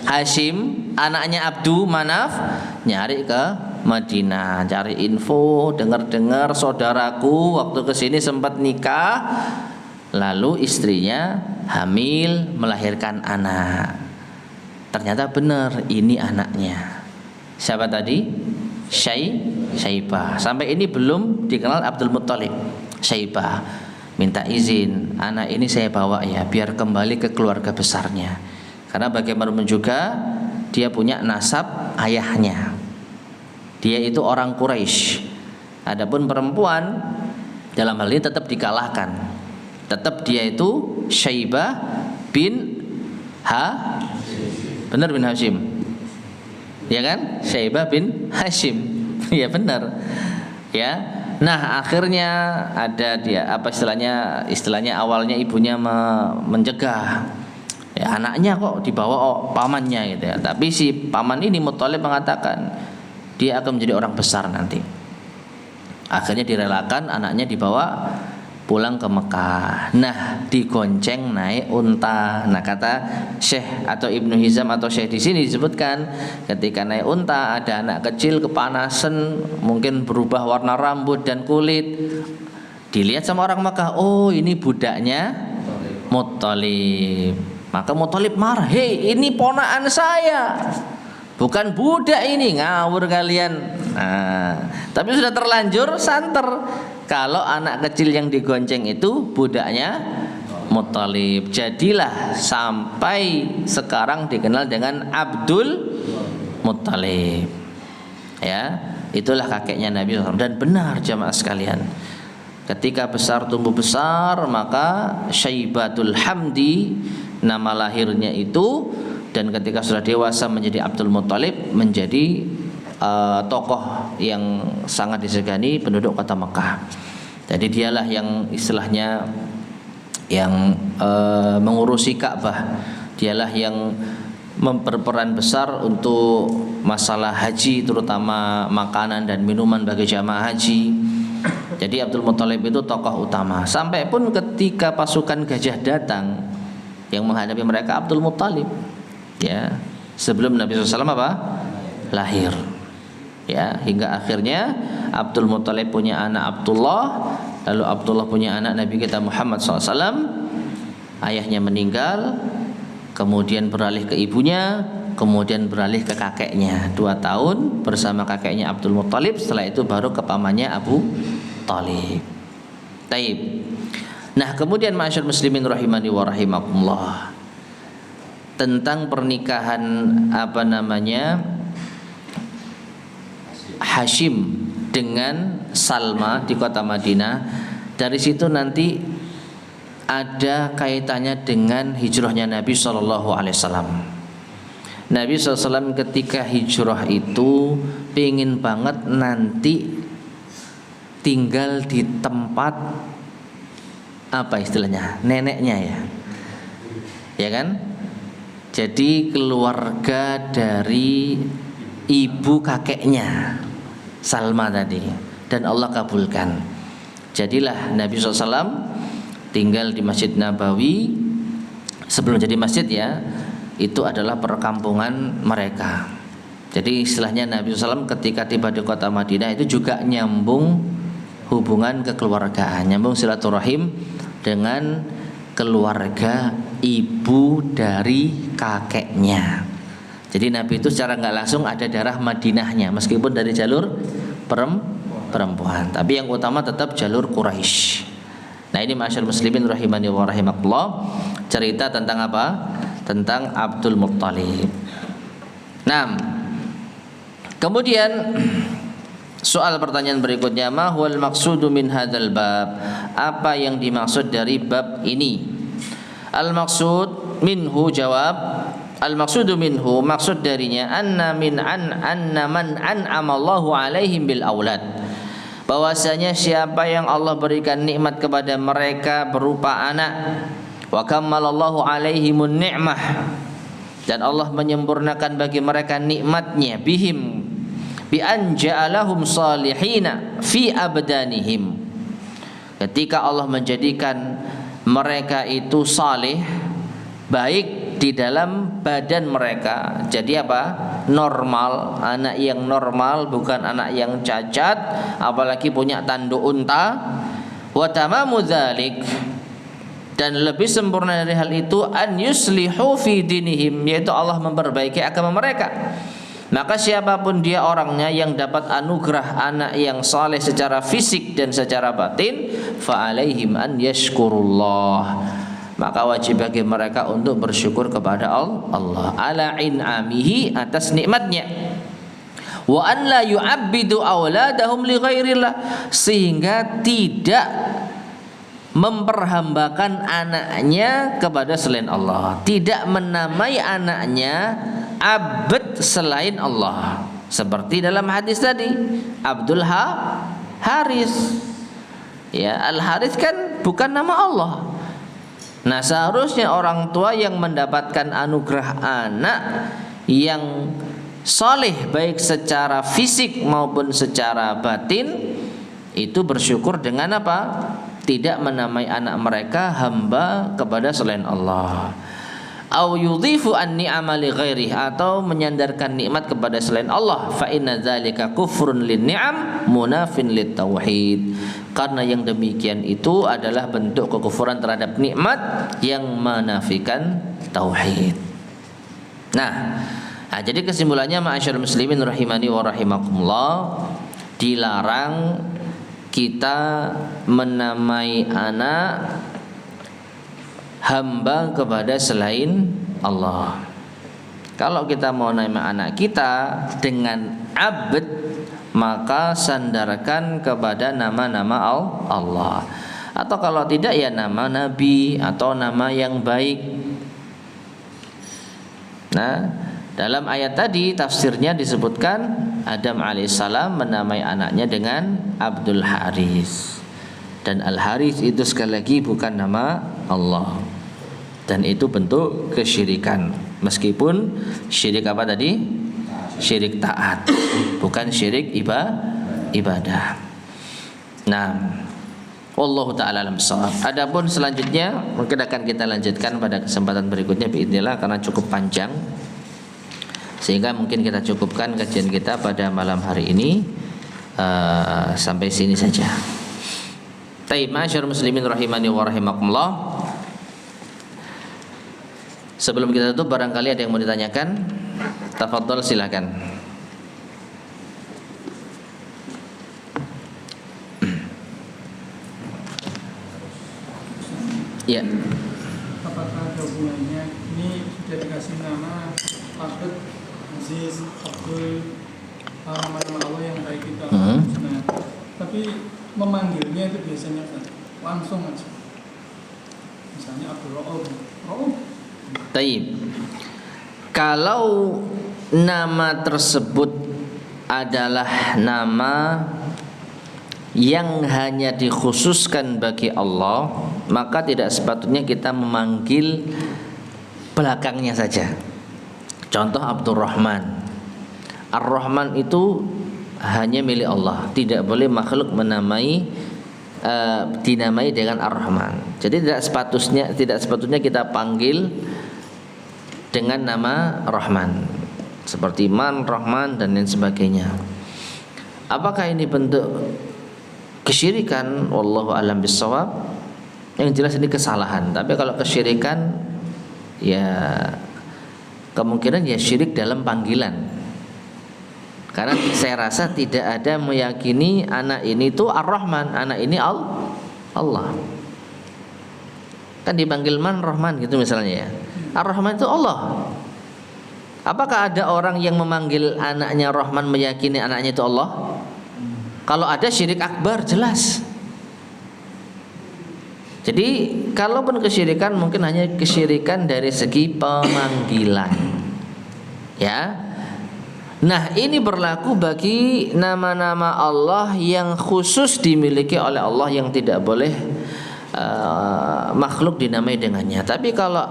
Hashim, anaknya Abdul Manaf, nyari ke Madinah, cari info, dengar-dengar saudaraku waktu kesini sempat nikah, lalu istrinya hamil melahirkan anak. Ternyata benar ini anaknya. Siapa tadi? Syaibah. Sampai ini belum dikenal Abdul Muttalib. Syaibah minta izin, anak ini saya bawa ya biar kembali ke keluarga besarnya. Karena bagaimanapun juga dia punya nasab ayahnya. Dia itu orang Quraisy. Adapun perempuan dalam hal ini tetap dikalahkan. Tetap dia itu Syaibah bin benar bin Hashim. Ya kan? Syaibah bin Hashim. Ya benar. Ya. Nah, akhirnya ada dia istilahnya awalnya ibunya mencegah. Ya, anaknya kok dibawa pamannya gitu ya. Tapi si paman ini Muttalib mengatakan dia akan menjadi orang besar nanti. Akhirnya direlakan anaknya dibawa pulang ke Mekah. Nah, digonceng naik unta. Nah, kata Syekh atau Ibnu Hizam atau Syekh di sini disebutkan ketika naik unta ada anak kecil kepanasan, mungkin berubah warna rambut dan kulit. Dilihat sama orang Mekah, oh ini budaknya Muttalib. Maka Muttalib marah, hei ini ponaan saya, bukan budak ini, ngawur kalian. Nah, tapi sudah terlanjur santer kalau anak kecil yang digonceng itu budaknya Muttalib. Jadilah sampai sekarang dikenal dengan Abdul Muttalib. Ya, itulah kakeknya Nabi SAW. Dan benar jamaah sekalian, ketika tumbuh besar, maka Syaibatul Hamdi nama lahirnya itu, dan ketika sudah dewasa menjadi Abdul Muttalib, menjadi tokoh yang sangat disegani penduduk kota Mekah. Jadi dialah yang istilahnya yang mengurusi Ka'bah. Dialah yang berperan besar untuk masalah haji, terutama makanan dan minuman bagi jamaah haji. Jadi Abdul Muthalib itu tokoh utama. Sampai pun ketika pasukan gajah datang yang menghadapi mereka, Abdul Muthalib, ya, sebelum Nabi SAW lahir, ya, hingga akhirnya Abdul Muthalib punya anak Abdullah, lalu Abdullah punya anak Nabi kita Muhammad SAW. Ayahnya meninggal, kemudian beralih ke ibunya, kemudian beralih ke kakeknya 2 tahun bersama kakeknya Abdul Muthalib. Setelah itu baru ke pamannya Abu Thalib. Taib. Nah, kemudian ma'asyar muslimin rahimani wa rahimakumullah, tentang pernikahan Hashim dengan Salma di kota Madinah. Dari situ nanti ada kaitannya dengan hijrahnya Nabi SAW. Nabi SAW ketika hijrah itu pengen banget nanti tinggal di tempat istilahnya, neneknya, ya kan? Jadi keluarga dari ibu kakeknya Salma tadi, dan Allah kabulkan. Jadilah Nabi SAW tinggal di Masjid Nabawi. Sebelum jadi masjid, ya, itu adalah perkampungan mereka. Jadi istilahnya Nabi SAW ketika tiba di kota Madinah itu juga nyambung hubungan kekeluargaan, nyambung silaturahim dengan keluarga ibu dari kakeknya. Jadi Nabi itu secara nggak langsung ada darah Madinahnya, meskipun dari jalur perempuan, tapi yang utama tetap jalur Quraisy. Nah, ini ma'asyar muslimin rahimani wa rahimakumullah, cerita tentang apa? Tentang Abdul Muthalib. Nah, kemudian soal pertanyaan berikutnya, ma huwal maqsudu min hadzal bab? Apa yang dimaksud dari bab ini? Al maqsud minhu, jawab, al maqsudu minhu, maksud darinya anna man an'ama Allahu alaihim bil aulad. Bahwasanya siapa yang Allah berikan nikmat kepada mereka berupa anak, wa kammalallahu alaihimun ni'mah, dan Allah menyempurnakan bagi mereka nikmatnya, bihim bi an ja'alahum salihina fi abdanihim, ketika Allah menjadikan mereka itu saleh, baik di dalam badan mereka. Jadi apa? Normal, anak yang normal, bukan anak yang cacat, apalagi punya tanduk unta. Wa tamamu dzalik, dan lebih sempurna dari hal itu, an yuslihu fi dinihim, yaitu Allah memperbaiki agama mereka. Maka siapapun dia orangnya yang dapat anugerah anak yang saleh secara fisik dan secara batin, fa alaihim an yashkurullah, maka wajib bagi mereka untuk bersyukur kepada Allah ala in'amihi, atas nikmatnya, wa an la yu'abbidu auladahum li ghairillah, sehingga tidak memperhambakan anaknya kepada selain Allah, tidak menamai anaknya abd selain Allah. Seperti dalam hadis tadi, Abdul Haris, ya, Al Haris kan bukan nama Allah. Nah, seharusnya orang tua yang mendapatkan anugerah anak yang soleh baik secara fisik maupun secara batin, itu bersyukur dengan apa? Tidak menamai anak mereka hamba kepada selain Allah. Au yudhifu an-ni'ama li ghairihi, atau menyandarkan nikmat kepada selain Allah. Fa inna dzalika kufrun lin-ni'am munafin lit-tauhid. Karena yang demikian itu adalah bentuk kekufuran terhadap nikmat yang menafikan tauhid. Nah, jadi kesimpulannya ma'asyarul muslimin rahimani wa rahimakumullah, dilarang kita menamai anak hamba kepada selain Allah. Kalau kita mau nama anak kita dengan abd, maka sandarkan kepada nama-nama Allah. Atau kalau tidak, ya nama nabi atau nama yang baik. Nah, dalam ayat tadi tafsirnya disebutkan Adam alaihissalam menamai anaknya dengan Abdul Haris, dan Al Haris itu sekali lagi bukan nama Allah, dan itu bentuk kesyirikan, meskipun syirik apa tadi? Syirik taat, bukan syirik ibadah. Nah, wallahu taala alam bissawab. Adapun selanjutnya mungkin akan kita lanjutkan pada kesempatan berikutnya biidznillah karena cukup panjang. Sehingga mungkin kita cukupkan kajian kita pada malam hari ini sampai sini saja. Taib masyarul muslimin rahimani wa rahimakumullah. Sebelum kita tutup barangkali ada yang mau ditanyakan. Tafadhol silakan. Ya. Apakah ada hubungannya? Ini sudah dikasih nama Abdul Aziz, Abdul, nama-nama Allah yang baik kita. Nah, tapi memanggilnya itu biasanya kan langsung aja. Misalnya Abdul Rauf. Taib. Kalau nama tersebut adalah nama yang hanya dikhususkan bagi Allah, maka tidak sepatutnya kita memanggil belakangnya saja. Contoh Abdurrahman. Ar-Rahman itu hanya milik Allah, tidak boleh makhluk dinamai dengan Ar-Rahman. Jadi tidak sepatutnya kita panggil dengan nama Rahman, seperti Man, Rahman dan lain sebagainya. Apakah ini bentuk kesyirikan? Wallahu a'lam bissawab. Yang jelas ini kesalahan. Tapi kalau kesyirikan, ya kemungkinan ya syirik dalam panggilan. Karena saya rasa tidak ada meyakini anak ini itu Ar-Rahman, anak ini Allah. Kan dipanggil Man, Rahman gitu misalnya ya. Ar-Rahman itu Allah. Apakah ada orang yang memanggil anaknya Rahman meyakini anaknya itu Allah? Kalau ada syirik akbar jelas. Jadi kalaupun kesyirikan mungkin hanya kesyirikan dari segi pemanggilan. Ya. Nah, ini berlaku bagi nama-nama Allah yang khusus dimiliki oleh Allah yang tidak boleh makhluk dinamai dengannya. Tapi kalau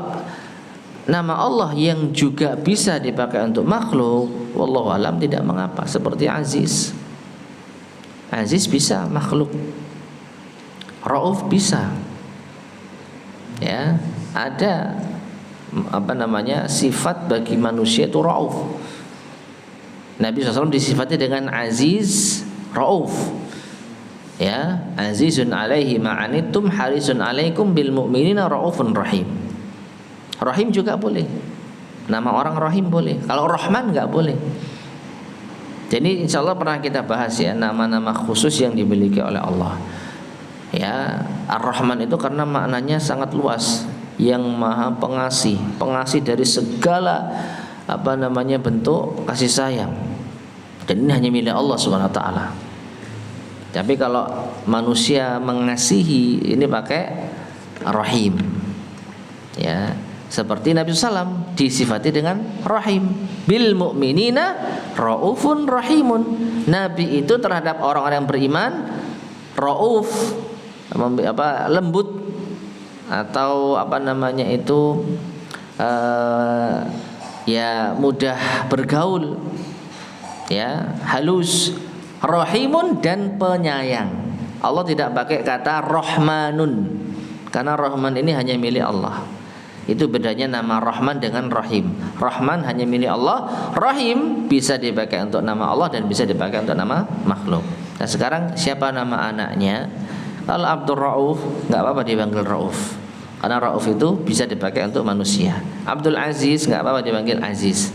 nama Allah yang juga bisa dipakai untuk makhluk, wallahu alam tidak mengapa. Seperti Aziz. Aziz bisa makhluk. Rauf bisa. Ya, ada sifat bagi manusia itu Rauf. Nabi SAW disifati dengan Aziz, Rauf. Ya, Azizun alaihi ma'anittum harisun alaikum bil mu'minina raufun rahim. Rahim juga boleh. Nama orang Rahim boleh. Kalau Rahman enggak boleh. Jadi insyaallah pernah kita bahas ya nama-nama khusus yang dimiliki oleh Allah. Ya, Ar-Rahman itu karena maknanya sangat luas, yang Maha Pengasih, pengasih dari segala bentuk kasih sayang. Dan ini hanya milik Allah Subhanahu wa taala. Tapi kalau manusia mengasihi ini pakai Rahim. Ya, seperti Nabi SAW disifati dengan Rahim. Bil mu'minina raufun rahimun. Nabi itu terhadap orang-orang yang beriman rauf, lembut atau ya mudah bergaul, ya halus, rahimun dan penyayang. Allah tidak pakai kata Rahmanun karena Rahman ini hanya milik Allah. Itu bedanya nama Rahman dengan Rahim. Rahman hanya milik Allah, Rahim bisa dipakai untuk nama Allah dan bisa dipakai untuk nama makhluk. Nah sekarang siapa nama anaknya? Kalau Abdul Rauf nggak apa-apa dipanggil Rauf, karena Rauf itu bisa dipakai untuk manusia. Abdul Aziz nggak apa-apa dipanggil Aziz,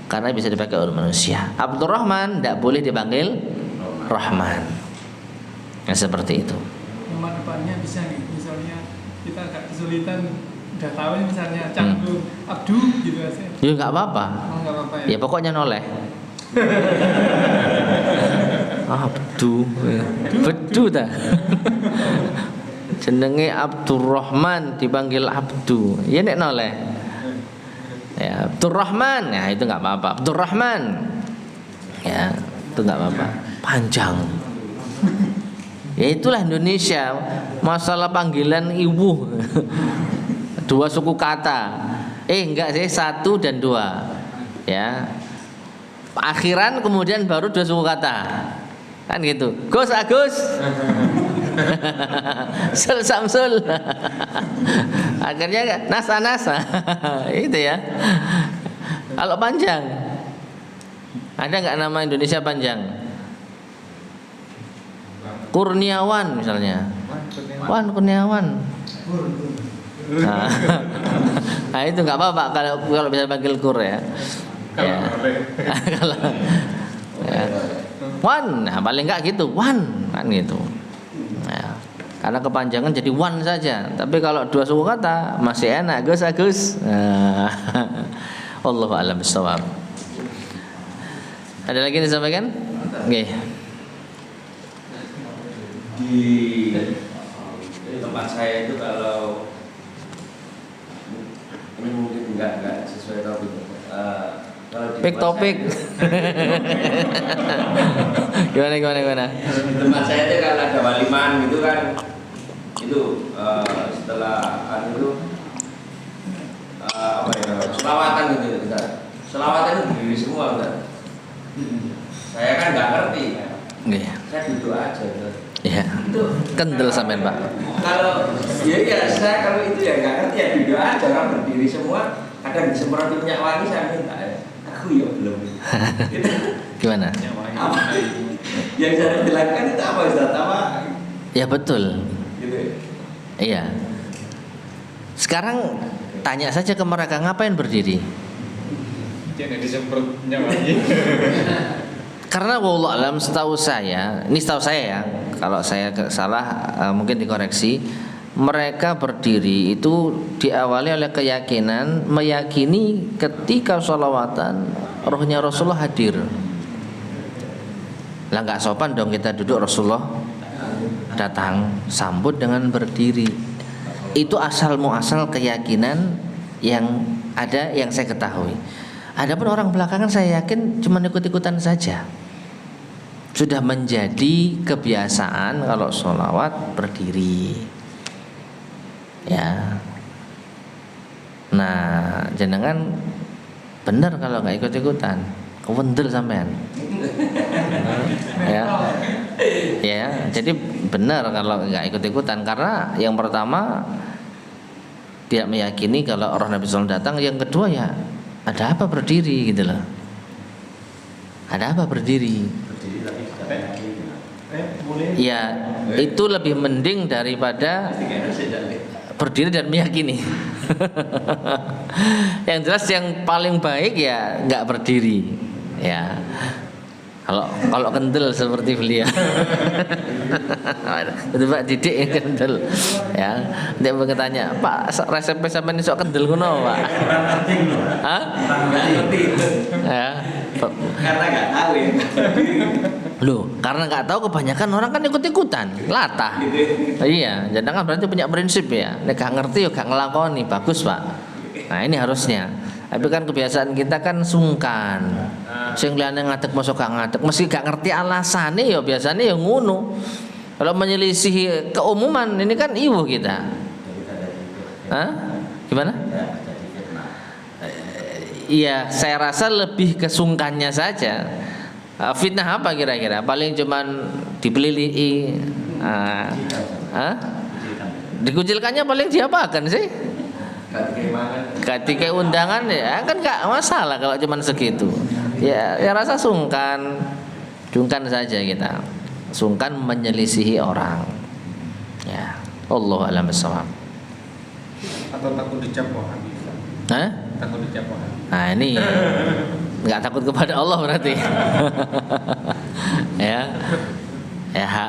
karena bisa dipakai untuk manusia. Abdul Rahman tidak boleh dipanggil Rahman. Nah seperti itu. Nama depannya bisa nih, misalnya kita agak kesulitan, udah tahu misalnya Canggu, Abdu gitu aja. Ya nggak apa-apa. Oh, nggak apa-apa ya. Ya pokoknya noleh. Abdu, bedu dah. Jenenge Abdurrahman dipanggil Abdu. Ya nek noleh. Ya Abdurrahman, ya itu nggak apa-apa. Abdurrahman, ya itu nggak apa-apa. Panjang. Ya itulah Indonesia. Masalah panggilan ibu. Dua suku kata. Enggak sih, 1 dan 2. Ya. Akhiran kemudian baru 2 suku kata. Kan gitu. Gus Agus. Sul Samsul. Akhirnya Nasa. Itu ya. Kalau panjang, ada nggak nama Indonesia panjang? Kurniawan misalnya. Wan Kurniawan. Nah itu nggak apa-apa kalau bisa panggil Kur ya. Ya. Kalau ya. Wan, nah paling nggak gitu, Wan kan gitu. Ya. Karena kepanjangan jadi Wan saja. Tapi kalau dua suku kata masih enak, Agus. Nah. Allahu a'lam bishawab. Ada lagi yang disampaikan? Oke. Di tempat saya itu kalau ini mungkin enggak sesuai topik. Kalau di Pik topik. Gimana? Di tempat saya itu kalau ada waliman gitu kan, itu setelah itu apa ya namanya, selawatan gitu kita. Selawatan itu berdiri semua kan. Saya kan nggak ngerti. Iya. Saya duduk aja. Iya. Kendel sampean, Pak. Kalau ya saya kalau itu ya nggak ngerti ya duduk aja, orang berdiri semua. Kadang disemprot minyak wangi saya minta ya. Aku ya belum. Gimana? Apa? Yang saya dilakukan itu apa Ustaz? Apa? Ya betul. Gitu. Iya. Sekarang tanya saja ke mereka ngapain berdiri? Jangan disemprot minyak wangi. Karena wallahu alam setahu saya ya, kalau saya salah mungkin dikoreksi. Mereka berdiri itu diawali oleh keyakinan, meyakini ketika sholawatan rohnya Rasulullah hadir. Lah nggak sopan dong kita duduk Rasulullah datang, sambut dengan berdiri. Itu asal muasal keyakinan yang ada yang saya ketahui. Adapun orang belakangan saya yakin cuma ikut-ikutan saja. Sudah menjadi kebiasaan kalau sholawat berdiri. Ya. Nah, jenengan benar kalau nggak ikut-ikutan, kewendel sampean. Ya. Ya, jadi benar kalau nggak ikut-ikutan karena yang pertama tidak meyakini kalau roh Nabi SAW datang, yang kedua ya ada apa berdiri gitu loh. Ada apa berdiri? Ya, itu lebih mending daripada berdiri dan meyakini. Yang jelas yang paling baik ya nggak berdiri. Ya. Kalau kendel seperti beliau. Itu Pak Didik yang kendel. Ya. Dia mau tanya, "Pak, resep sampean iso kendel ngono, Pak?" Hah? Ya. Karena nggak tahu ya. Loh, karena nggak tahu kebanyakan orang kan ikut-ikutan, latah. Iya, jangan berarti punya prinsip ya. Nek gak ngerti yo gak ngelakoni, bagus Pak. Nah ini harusnya. Tapi kan kebiasaan kita kan sungkan. Sing liyane ngadeg mosok gak ngadeg, mesti gak ngerti alasane ya biasanya ya ngono. Kalau menyelisih keumuman ini kan iwu kita. Hah? Gimana? Iya, saya rasa lebih kesungkannya saja. Fitnah apa kira-kira? Paling cuman dipelilihi. Dikucilkannya paling diapakan sih? Ketika undangan ya kan nggak masalah kalau cuman segitu. Ya rasa sungkan saja kita. Sungkan menyelisihi orang. Ya, Allahu a'lam bishawab. Atau takut dicap orang. Hah? Takut dicap orang. Nah ini nggak takut kepada Allah berarti. Ya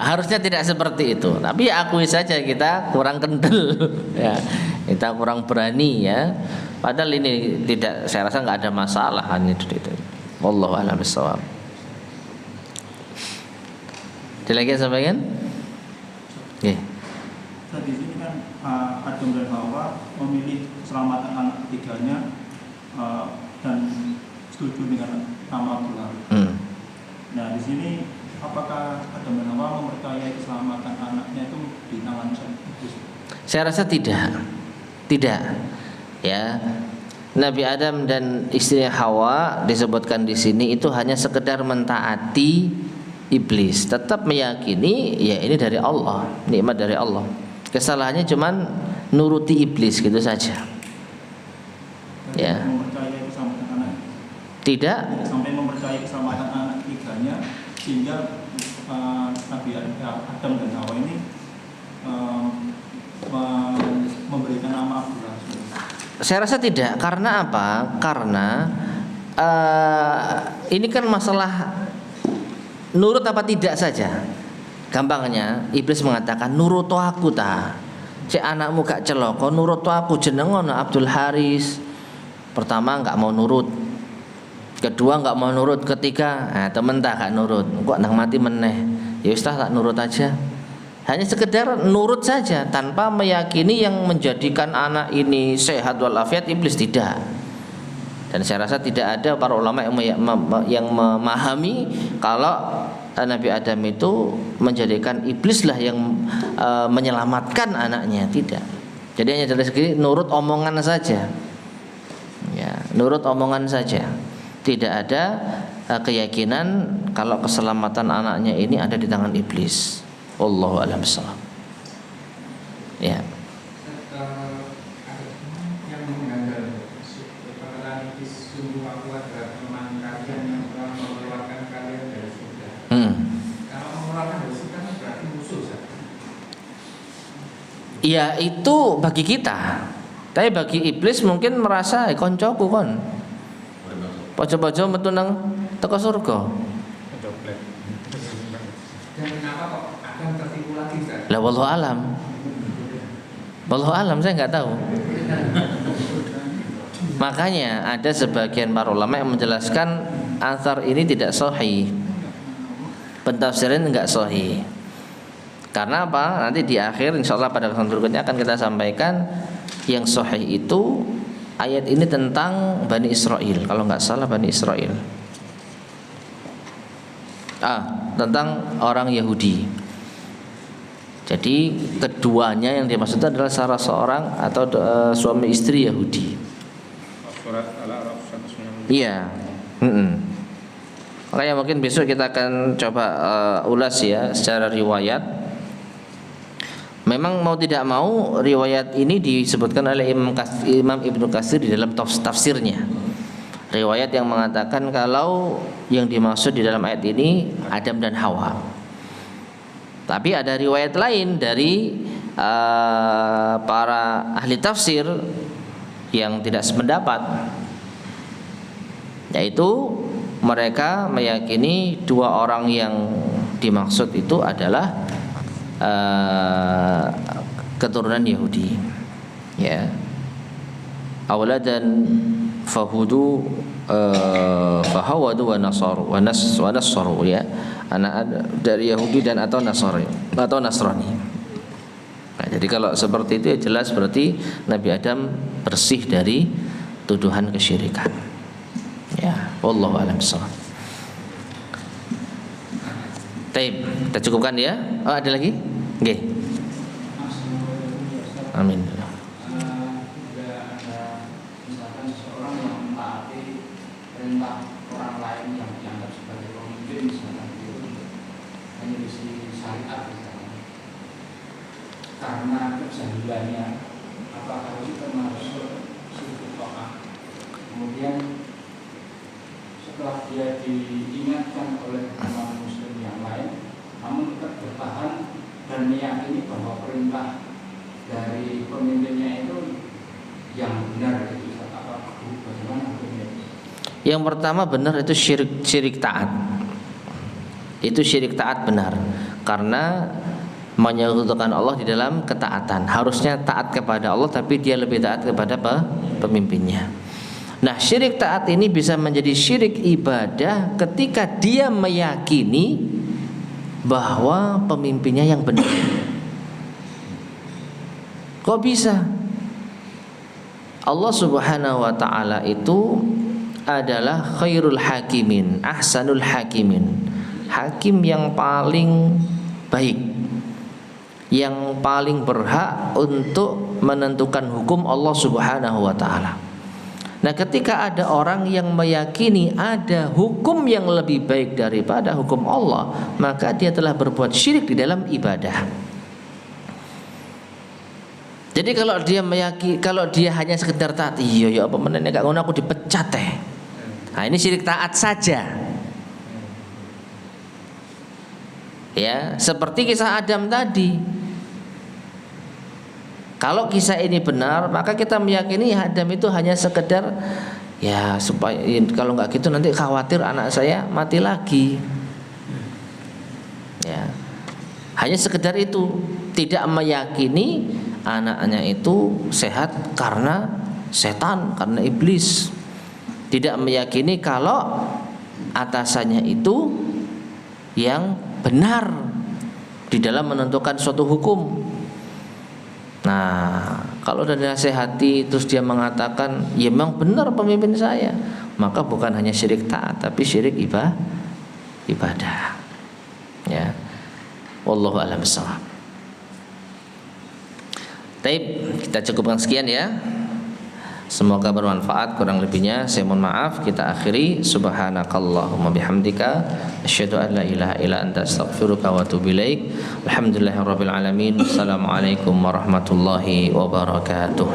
harusnya tidak seperti itu. Tapi akui saja kita kurang kendel. Ya, kita kurang berani ya. Padahal ini tidak, saya rasa nggak ada masalah itu. Wallahu a'lam bishawab. Ada lagi yang sampaikan? Oke. Tadi ini kan Adam dan Hawa memilih keselamatan anak ketiganya dan setuju dengan nama Tuhan. Nah di sini apakah Adam dan Hawa mempercayai keselamatan anaknya itu di tangan Tuhan? Saya rasa tidak. Ya, Nabi Adam dan istrinya Hawa disebutkan di sini itu hanya sekedar mentaati iblis, tetap meyakini ya ini dari Allah, nikmat dari Allah. Kesalahannya cuman nuruti iblis gitu saja. Ya. Mempercayai keselamatan anak. Tidak Sampai mempercayai keselamatan anak ketiganya, sehingga Nabi Adam dan Hawa ini memberikan nama Abdullah. Saya rasa tidak. Karena apa? Karena ini kan masalah nurut apa tidak saja. Gampangnya iblis mengatakan nurut aku ta. Cek anakmu gak celaka nurut aku jenengan Abdul Haris. Pertama gak mau nurut. Kedua gak mau nurut. Ketiga temen tak gak nurut. Kok nang mati meneh. Ya wis tak nurut aja. Hanya sekedar nurut saja tanpa meyakini yang menjadikan anak ini sehat walafiat iblis, tidak. Dan saya rasa tidak ada para ulama yang memahami kalau Nabi Adam itu menjadikan iblislah yang menyelamatkan anaknya, tidak. Jadi hanya dari segi nurut omongan saja. Ya, nurut omongan saja. Tidak ada keyakinan kalau keselamatan anaknya ini ada di tangan iblis. Wallahu a'lam bishawab. Ya. Yang mengandalkan perkataan sungguh aku adalah teman kalian yang telah mengeluarkan kalian dari surga. Kalau mengeluarkan dari surga berarti musuh, Ustaz. Ya itu bagi kita. Tapi bagi iblis mungkin merasa koncoku kon. Pojo-pojo metu nang teko surga. Kedoplet. Dan kenapa kok akan tertipu lagi, Ustaz? Lah wallahu alam. Wallahu alam, saya nggak tahu. Makanya ada sebagian para ulama yang menjelaskan athar ini tidak sahih. Pentafsiran enggak sahih. Karena apa? Nanti di akhir insyaallah pada kesempatan berikutnya akan kita sampaikan yang sahih itu ayat ini tentang Bani Israel, kalau nggak salah Bani Israel. Tentang orang Yahudi. Jadi keduanya yang dimaksud adalah salah seorang atau suami istri Yahudi. Surat Al-A'raf 190. Iya. Makanya mungkin besok kita akan coba ulas ya secara riwayat. Memang mau tidak mau riwayat ini disebutkan oleh Imam Ibnu Katsir di dalam tafsirnya. Riwayat yang mengatakan kalau yang dimaksud di dalam ayat ini Adam dan Hawa. Tapi ada riwayat lain dari para ahli tafsir yang tidak sependapat, yaitu mereka meyakini dua orang yang dimaksud itu adalah keturunan Yahudi, ya. Auladan fahudu fahawadu wa nasaru, ya. Anak dari Yahudi dan atau Nasrani. Nah, jadi kalau seperti itu ya jelas berarti Nabi Adam bersih dari tuduhan kesyirikan. Ya, wallahu a'lam bishawab. Taib, kita cukupkan ya. Oh, ada lagi? Nggih. Amin. Juga ada misalkan seseorang yang mentaati perintah orang lain yang dianggap sebagai pemimpin, misalkan itu hanya di syariat misalnya, karena kejahilannya, apakah itu termasuk syirik ta'ah? Kemudian setelah dia diingatkan oleh teman muslim yang lain, namun tetap bertahan dan meyakini bahwa perintah dari pemimpinnya itu yang benar, itu apa bagaimana hukumnya? Yang pertama benar itu syirik taat. Itu syirik taat benar, karena menyekutukan Allah di dalam ketaatan. Harusnya taat kepada Allah tapi dia lebih taat kepada pemimpinnya. Nah, syirik taat ini bisa menjadi syirik ibadah ketika dia meyakini bahwa pemimpinnya yang benar. Kok bisa? Allah Subhanahu wa ta'ala itu adalah khairul hakimin, ahsanul hakimin. Hakim yang paling baik, yang paling berhak untuk menentukan hukum Allah Subhanahu wa ta'ala. Nah, ketika ada orang yang meyakini ada hukum yang lebih baik daripada hukum Allah, maka dia telah berbuat syirik di dalam ibadah. Jadi kalau dia meyakini, kalau dia hanya sekedar taat, iya ya apa menene gak ngono aku dipecat teh. Nah, ini syirik taat saja. Ya, seperti kisah Adam tadi. Kalau kisah ini benar, maka kita meyakini Adam itu hanya sekedar ya supaya kalau nggak gitu nanti khawatir anak saya mati lagi. Ya, hanya sekedar itu, tidak meyakini anaknya itu sehat karena setan, karena iblis. Tidak meyakini kalau atasannya itu yang benar di dalam menentukan suatu hukum. Nah, kalau udah dinasehati terus dia mengatakan, ya memang benar pemimpin saya, maka bukan hanya syirik taat, tapi syirik ibadah. Ya, wallahu a'lam bishawab. Baik, kita cukupkan sekian ya. Semoga bermanfaat, kurang lebihnya saya mohon maaf. Kita akhiri, subhanakallahumma bihamdika asyhadu an la ilaha illa anta astaghfiruka wa atubu ilaik. Alhamdulillahirabbil alamin. Assalamualaikum warahmatullahi wabarakatuh.